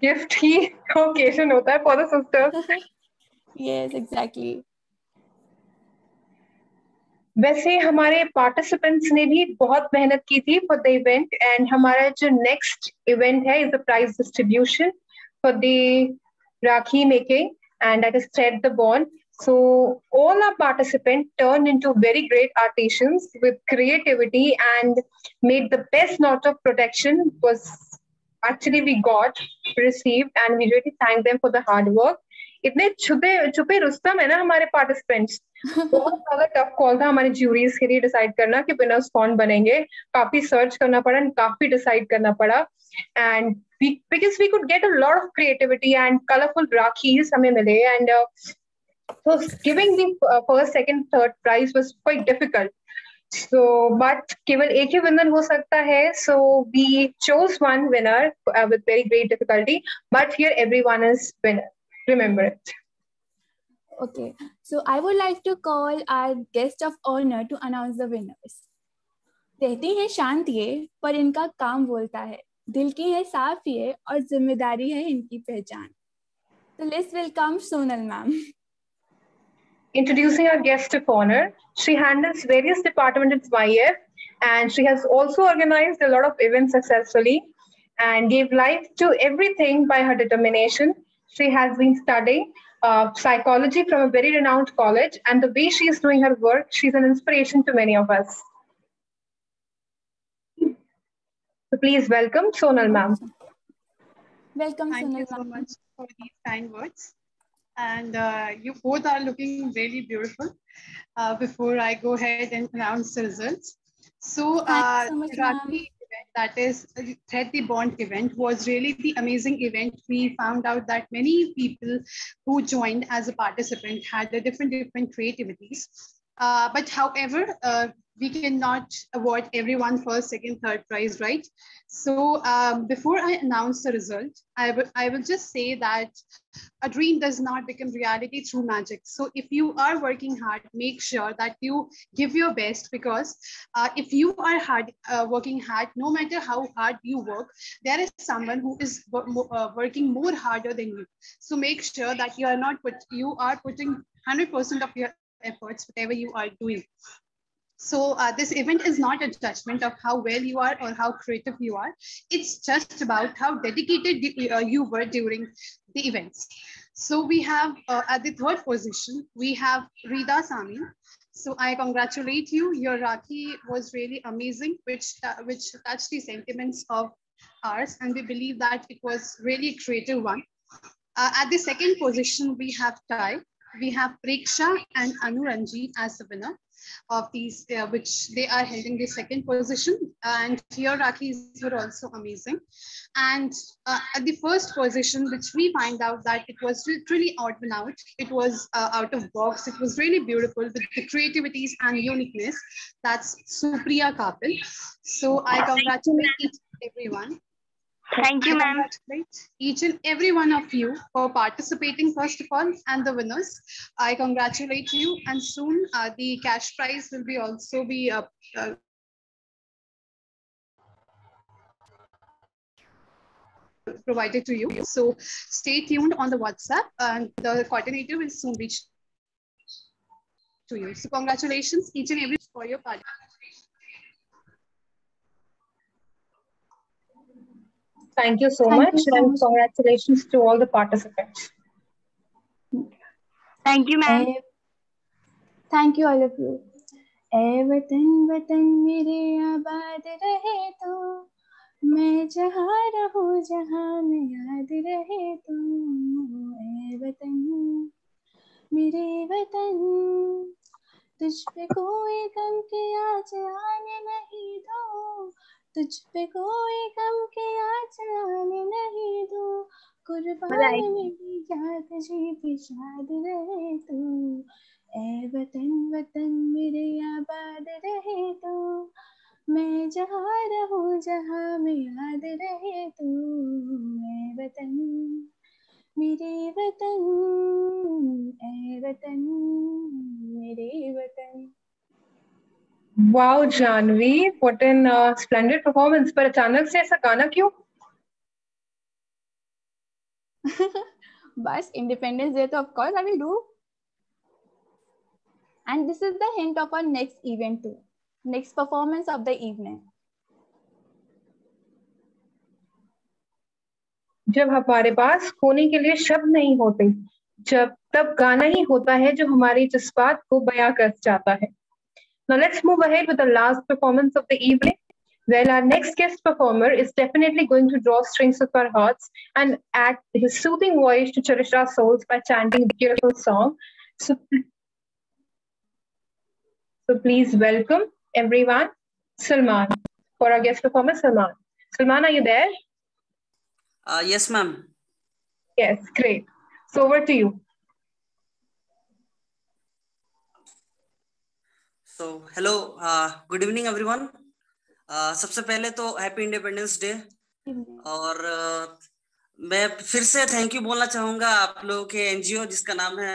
[SPEAKER 1] Gift ही occasion होता है for the sisters.
[SPEAKER 2] Yes, exactly.
[SPEAKER 1] वैसे हमारे पार्टिसिपेंट्स ने भी बहुत मेहनत की थी फॉर द इवेंट एंड हमारा जो नेक्स्ट इवेंट है is the prize distribution for the rakhi making and that is thread the bond. So all our participants turned into very great artisans with creativity and made the best knot of protection was actually we got received and we really thank them for the hard work. इतने छुपे रुस्तम है ना हमारे participants. बहुत ज्यादा tough call था हमारे juries के लिए डिसाइड करना कि विनर्स कौन बनेंगे. काफी सर्च करना पड़ा एंड काफी डिसाइड करना पड़ा and because we could get a lot of creativity and colorful rakis हमें मिले and so giving the first, second, third prize was quite difficult. So but केवल एक ही विनर हो सकता है. So we chose one winner with very great difficulty, but here everyone is winner. Remember it.
[SPEAKER 2] Okay, so I would like to call our guest of honor to announce the winners. कहती है शांत ये पर इनका काम बोलता है, दिल की है साफ ये और जिम्मेदारी है इनकी पहचान. So let's welcome Sonal ma'am.
[SPEAKER 1] Introducing our guest of honor, she handles various departments at YF and she has also organized a lot of events successfully and gave life to everything by her determination. She has been studying psychology from a very renowned college and the way she is doing her work, she's an inspiration to many of us. So please welcome Sonal ma'am.
[SPEAKER 2] Welcome
[SPEAKER 4] Thank
[SPEAKER 2] Sonal
[SPEAKER 4] you so
[SPEAKER 2] ma'am.
[SPEAKER 4] much for these kind words. And you both are looking really beautiful. Before I go ahead and announce the results. So,
[SPEAKER 2] Thank you so much,
[SPEAKER 4] Rakhi event, that is Thread the Bond event, was really the amazing event. We found out that many people who joined as a participant had a different creativities. But however, we cannot award everyone first, second, third prize, right? So before I announce the result, I will just say that a dream does not become reality through magic. So if you are working hard, make sure that you give your best, because if you are working hard, no matter how hard you work, there is someone who is working more harder than you. So make sure that you are putting 100% of your efforts, whatever you are doing. So this event is not a judgment of how well you are or how creative you are. It's just about how dedicated you were during the events. So we have at the third position, we have Rida Sami. So I congratulate you. Your Rakhi was really amazing, which touched the sentiments of ours. And we believe that it was really a creative one. At the second position, we have tie. We have Preksha and Anuranji as the winner of these, which they are holding the second position. And your Rakhis were also amazing. And at the first position, which we find out that it was really odd one out. It was out of box. It was really beautiful with the creativities and uniqueness. That's Supriya Kapil. So I congratulate each and everyone.
[SPEAKER 15] Thank you, ma'am.
[SPEAKER 4] Congratulate each and every one of you for participating, first of all, and the winners. I congratulate you, and soon the cash prize will be also be provided to you. So stay tuned on the WhatsApp, and the coordinator will soon reach to you. So congratulations each and every for your participation.
[SPEAKER 1] Thank you so much, and congratulations to all the participants.
[SPEAKER 15] Thank you, ma'am.
[SPEAKER 2] Thank you, all of you. ए वतन वतन मेरे आबाद रहे तो मैं जहाँ रहूँ जहाँ में याद रहे तो ए वतन मेरे वतन तुझ पे कोई गम की आज आने नहीं दो तुझ पे कोई गम की आज आने नहीं दो कुर्बान मेरी याद जीती शाद रहे तू ए वतन वतन मेरे आबाद रहे तो मैं जहाँ रहूँ जहाँ में याद रहे तू ए वतन मेरे वतन ए वतन मेरे वतन.
[SPEAKER 1] Wow, Janvi, what an splendid performance. पर अचानक से ऐसा गाना क्यों?
[SPEAKER 2] बस इंडिपेंडेंस डे तो of course I will do. And this is the hint of our next event too. Next performance of the evening.
[SPEAKER 1] जब हमारे पास खोने के लिए शब्द नहीं होते, तब गाना ही होता है जो हमारी जज्बात को बयां कर जाता है. Now let's move ahead with the last performance of the evening. Well, our next guest performer is definitely going to draw strings of our hearts and add his soothing voice to cherish our souls by chanting the beautiful song. So please welcome everyone, Salman, for our guest performer, Salman. Salman, are you there?
[SPEAKER 16] Yes, ma'am.
[SPEAKER 1] Yes, great. So over to you.
[SPEAKER 16] So hello, good evening everyone. सबसे पहले तो happy independence day. और मैं फिर से thank you बोलना चाहूंगा आप लोगों के एनजीओ जिसका नाम है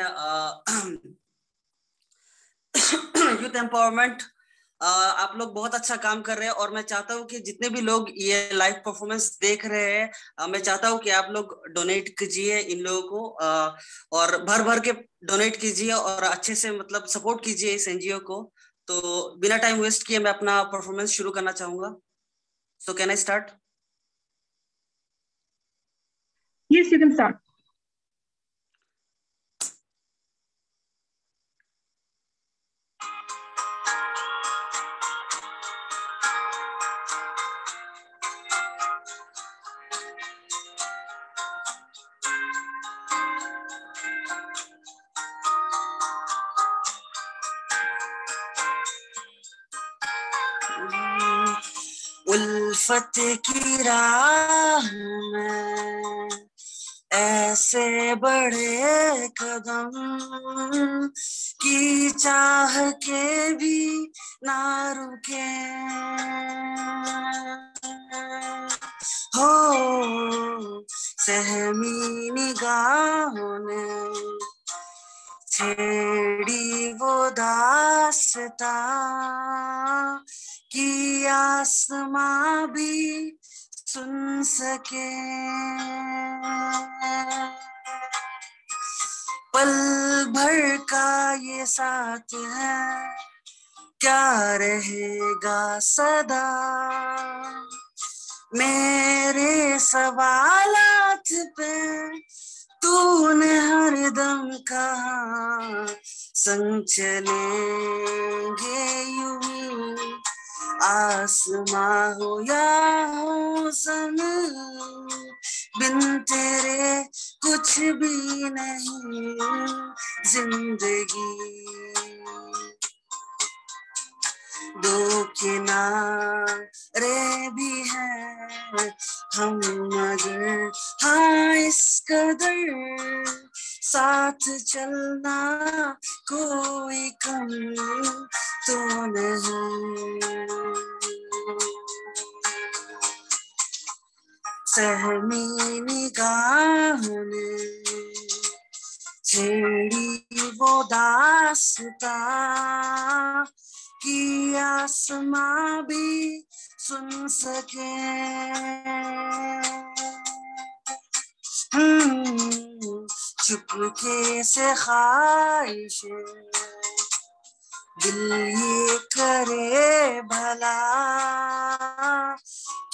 [SPEAKER 16] यूथ एम्पावरमेंट. आप लोग बहुत अच्छा काम कर रहे हैं और मैं चाहता हूं कि जितने भी लोग ये लाइव परफॉर्मेंस देख रहे हैं मैं चाहता हूं कि आप लोग डोनेट कीजिए इन लोगों को और भर भर के डोनेट कीजिए और अच्छे से मतलब सपोर्ट कीजिए इस एनजीओ को. तो बिना टाइम वेस्ट किए मैं अपना परफॉर्मेंस शुरू करना चाहूंगा. So can I start?
[SPEAKER 1] Yes, you can start.
[SPEAKER 16] उल्फत की राह में ऐसे बड़े कदम की चाह के भी ना रुके हो सहमी निगाहों ने छेड़ी वो दास्तां कि आसमां भी सुन सके. पल भर का ये साथ है क्या रहेगा सदा मेरे सवालात पे तूने हरदम कहा संग चलेंगे यूं ही आसमां हो या हो ज़मीं बिन तेरे कुछ भी नहीं जिंदगी दो किनारे भी हैं हम मगर हाँ इस कदर साथ चलना कोई कम तो नहीं सहमी निगाहों ने छेड़ी वो दास्ता कि आसमां भी सुन सके चुपके से ख्वाहिशें दिल ये करे भला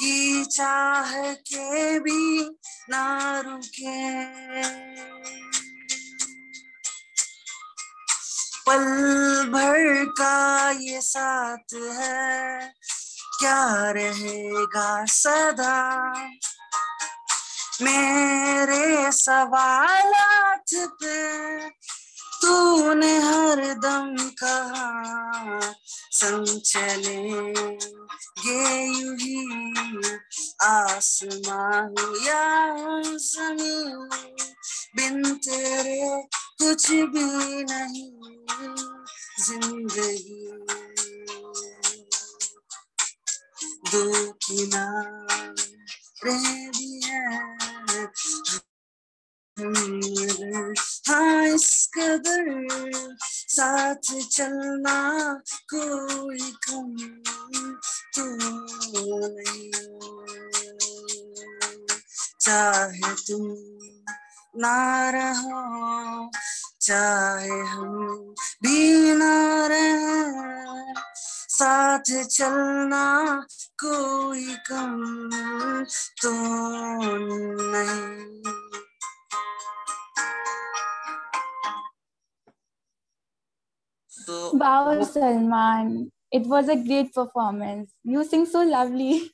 [SPEAKER 16] कि चाह के भी ना रुके पल भर का ये साथ है क्या रहेगा सदा मेरे सवालात पे तूने हरदम कहा संग चलेंगे यूं ही आसमां हो या ज़मीं बिन तेरे कुछ भी नहीं जिंदगी दो किनारे भी हैं हाँ इस कदर साथ चलना कोई कम तो नहीं चाहे तुम ना रहो चाहे हम भी ना रहें साथ चलना कोई कम तो नहीं
[SPEAKER 2] Wow, Salman, it was a great performance. You sing so lovely.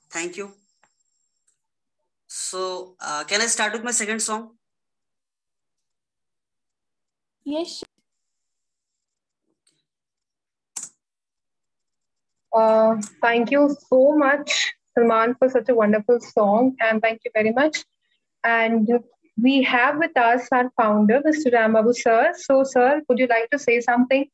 [SPEAKER 16] Thank you. So, can I start with my second song?
[SPEAKER 2] Yes.
[SPEAKER 1] Thank you so much, Salman, for such a wonderful song, and thank you very much. And we have with us our founder, Mr. Ramabu sir. So, sir, would you like to say something?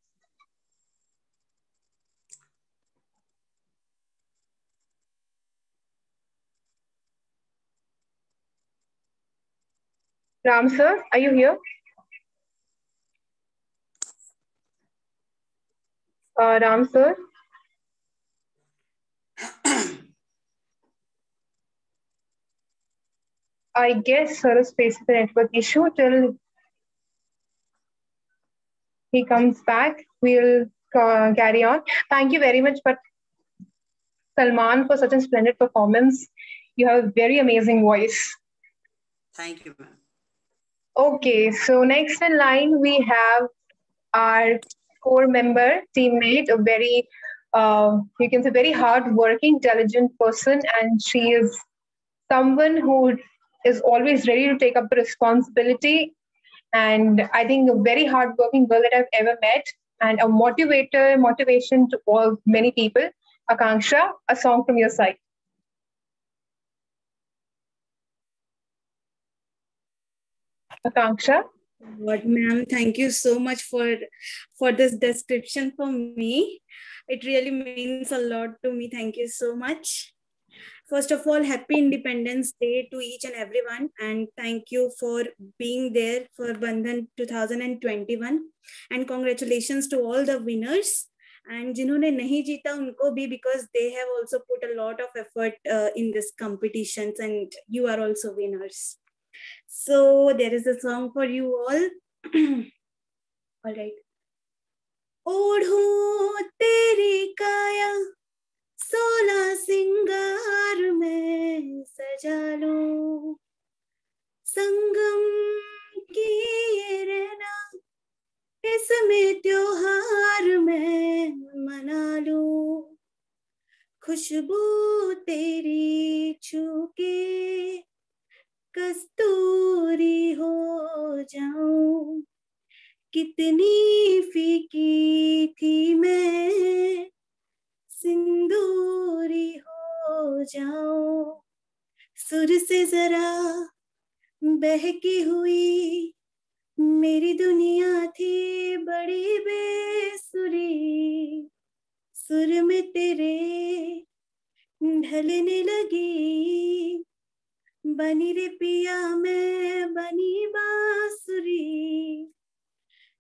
[SPEAKER 1] Ram sir, are you here? Ram sir? I guess sir is facing the network issue till he comes back. We'll carry on. Thank you very much, but Salman, for such a splendid performance. You have a very amazing voice.
[SPEAKER 16] Thank you, ma'am.
[SPEAKER 1] Okay, so next in line we have our core member, teammate, a very, you can say, very hard-working, intelligent person, and she is someone who is always ready to take up the responsibility. And I think a very hardworking girl that I've ever met, and a motivation to all many people. Akanksha, a song from your side. Akanksha.
[SPEAKER 17] What, ma'am? Thank you so much for this description for me. It really means a lot to me. Thank you so much. First of all, happy Independence Day to each and everyone, and thank you for being there for Bandhan 2021. And congratulations to all the winners. And जिन्होंने नहीं जीता उनको भी, because they have also put a lot of effort in this competitions, and you are also winners. So there is a song for you all. All right. ओढ़ूं तेरी काया 16 सिंगार में सजा लूं, संगम की ये रहना इसमें त्योहार में मना लूं, खुशबू तेरी छू के कस्तूरी हो जाऊं, कितनी फीकी थी मैं सिंदूरी हो जाऊं, सुर से जरा बहकी हुई मेरी दुनिया थी बड़ी बेसुरी, सुर में तेरे ढलने लगी, बनी रे पिया मैं बनी बांसुरी,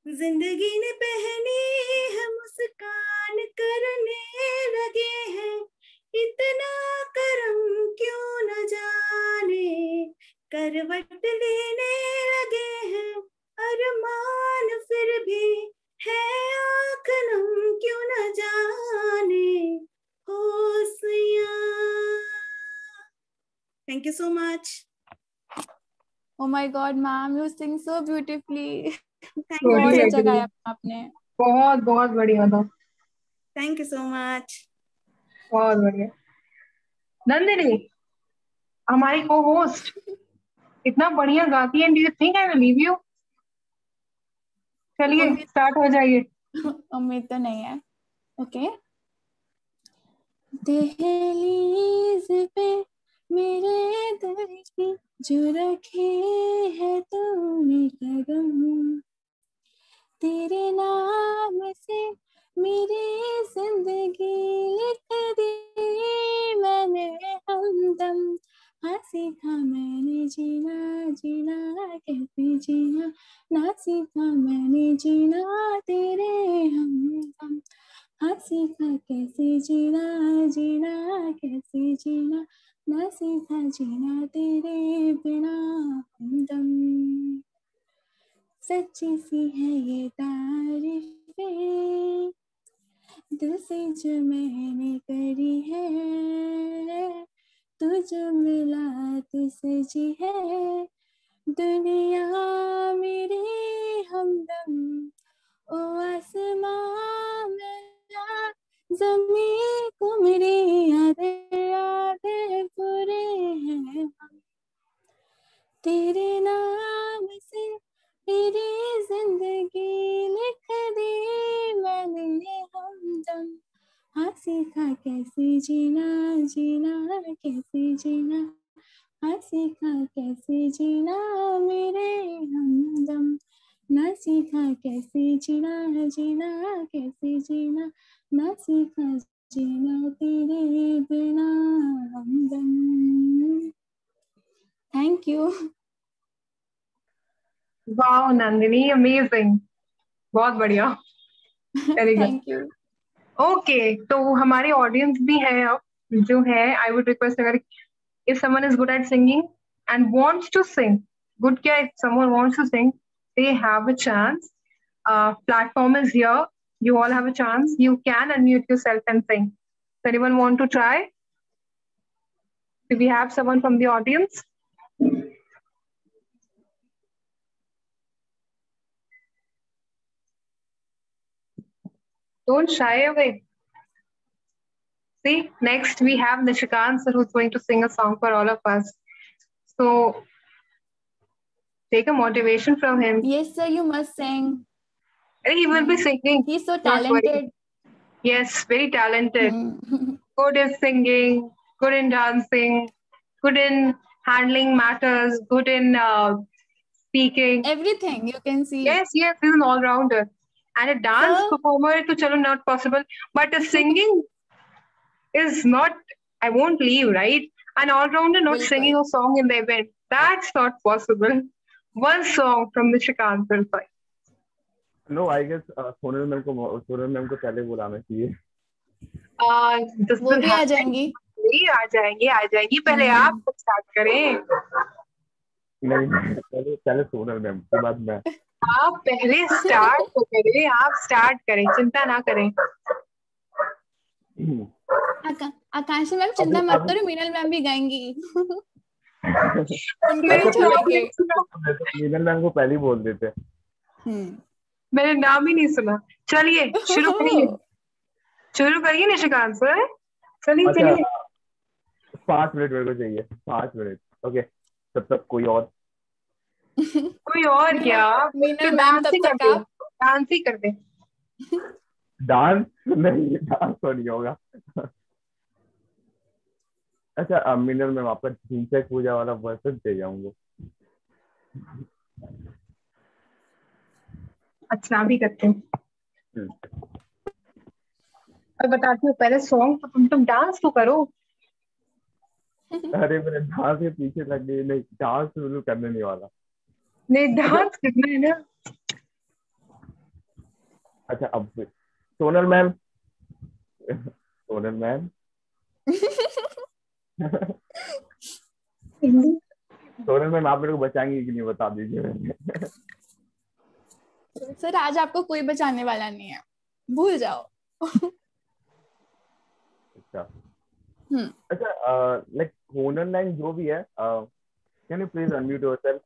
[SPEAKER 17] जिंदगी ने पहनी है मुस्कान करने लगे हैं इतना करम क्यों न जाने, करवट लेने लगे हैं अरमान फिर भी है आँख नम क्यों न जाने होशियार। Thank you so much.
[SPEAKER 2] Oh my God, ma'am, you sing so beautifully.
[SPEAKER 1] बहुत
[SPEAKER 2] अच्छा गाया आपने।
[SPEAKER 1] बहुत बहुत बढ़िया था।
[SPEAKER 17] Thank you so much.
[SPEAKER 1] बहुत बढ़िया। नंदिनी, हमारी को होस्ट इतना बढ़िया गाती है, do you think I will leave you? चलिए स्टार्ट हो जाइए।
[SPEAKER 2] उम्मीद तो नहीं है। ओके। दहलीज पे मेरे दर की जो रखे है तूने कदम, तेरे नाम से मेरी जिंदगी लिख दी मैंने हमदम, हाँ सीखा मैंने जीना जीना कैसे जीना, ना सीखा मैंने जीना तेरे हमदम, हाँ सीखा कैसे जीना जीना कैसे जीना, ना सीखा जीना तेरे बिना हमदम, सच्ची सी है ये तारीफें दिल से जो मैंने करी है, तू जो मिला तू सजी है दुनिया मेरी हमदम, ओ आसमां मेरा ज़मीं को मेरी यादें पूरे हैं हम, तेरे नाम से मेरी जिंदगी लिख दी मैंने हमदम, हाँ सीखा कैसे जीना जीना कैसे जीना, हाँ सीखा कैसे जीना मेरे हमदम, ना सीखा कैसे जीना जीना कैसे जीना, ना सीखा जीना तेरे बिना हमदम। Thank you.
[SPEAKER 1] Wow Nandini, amazing, बहुत बढ़िया, very good.
[SPEAKER 2] Thank you.
[SPEAKER 1] Okay, तो हमारे ऑडियंस भी है अब, जो है आई वुड रिक्वेस्ट, अगर if someone is good at singing and wants to sing, good क्या, if someone wants to sing, they have a chance. Platform is here. You all have a chance. You can unmute yourself and sing. Does anyone want to try? Do we have someone from the audience? Don't shy away. See, next we have Nishikant sir, who's going to sing a song for all of us. So take a motivation from him.
[SPEAKER 2] Yes, sir, you must sing.
[SPEAKER 1] He will be singing.
[SPEAKER 2] He's so
[SPEAKER 1] Don't worry.
[SPEAKER 2] talented.
[SPEAKER 1] Yes, very talented. Good in singing, good in dancing, good in handling matters, good in speaking.
[SPEAKER 2] Everything you can see.
[SPEAKER 1] Yes, yes, he's an all-rounder. And a dance performer, to chalo, not possible. But a singing is not, I won't leave, right? An all-rounder not singing a song in the event. That's not possible. One song from the Nishikant sir.
[SPEAKER 11] No, I guess Sonal ma'am को पहले बुलाना चाहिए।
[SPEAKER 2] वो भी आ जाएंगी।
[SPEAKER 1] आ जाएंगी। पहले आप स्टार्ट करें।
[SPEAKER 11] नहीं, पहले सोनल मैम के बाद मैं।
[SPEAKER 1] आप पहले स्टार्ट तो करें, आप स्टार्ट करें, चिंता ना करें।
[SPEAKER 2] आकांक्षा मैम चिंता मत करो, मीनल मैम भी गाएंगी। उनको
[SPEAKER 11] वैसे
[SPEAKER 2] नहीं छोड़ेंगे।
[SPEAKER 11] मीनल मैम को पहले ही बोल देते।
[SPEAKER 1] मैंने नाम ही नहीं सुना। चलिए शुरू करिए, शुरू करिए निशिकांत सर, चलिए
[SPEAKER 11] अच्छा,
[SPEAKER 1] चलिए।
[SPEAKER 11] 5 मिनट मेरे को चाहिए, 5 मिनट। ओके, तब तक कोई और
[SPEAKER 1] क्या?
[SPEAKER 2] मीनल
[SPEAKER 1] तो
[SPEAKER 2] मैम
[SPEAKER 1] डांस
[SPEAKER 2] तब
[SPEAKER 1] ही कर
[SPEAKER 2] तक
[SPEAKER 1] दे,
[SPEAKER 2] आप
[SPEAKER 1] डांस ही कर दे।
[SPEAKER 11] डांस नहीं, डांस तो नहीं होगा। अच्छा मीनल मैम, आपका ढींचक पूजा वाला वर्सन चाहिए हमको।
[SPEAKER 1] अच्छा अभी करते हैं। और बताती हूँ पहले सॉन्ग, तो तुम डांस तो करो।
[SPEAKER 11] अरे मेरे डांस के पीछे लग गई, नहीं डांस शुरू करने नहीं वाला।
[SPEAKER 1] नहीं डांस करना है ना।
[SPEAKER 11] अच्छा अब Sonal ma'am, Sonal ma'am Sonal ma'am आप मेरे को बचाएंगे कि नहीं, बता दीजिए।
[SPEAKER 2] सर आज आपको कोई बचाने वाला नहीं है, भूल जाओ।
[SPEAKER 11] अच्छा अच्छा, लाइक सोनल लाइन जो भी है, can you please unmute yourself.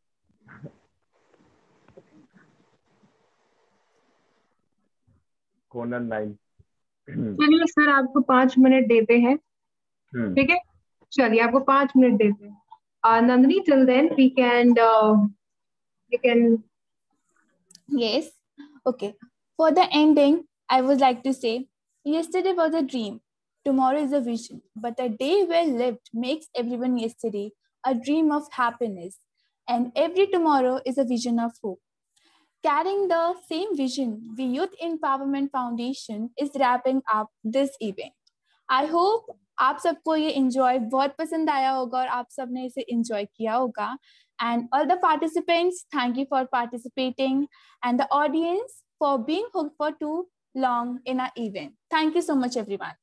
[SPEAKER 11] Sonal line.
[SPEAKER 1] चलिए सर आपको 5 मिनट देते हैं, ठीक है? चलिए आपको 5 मिनट देते हैं। Nandini, till then we can you can.
[SPEAKER 2] Yes. Okay. For the ending, I would like to say, yesterday was a dream, tomorrow is a vision, but a day well lived makes everyone yesterday a dream of happiness, and every tomorrow is a vision of hope. Carrying the same vision, the Youth Empowerment Foundation is wrapping up this event. I hope आप सबको ये enjoy बहुत पसंद आया होगा और आप सब ने इसे enjoy किया होगा. And all the participants, thank you for participating, and the audience for being hooked for too long in our event. Thank you so much, everyone.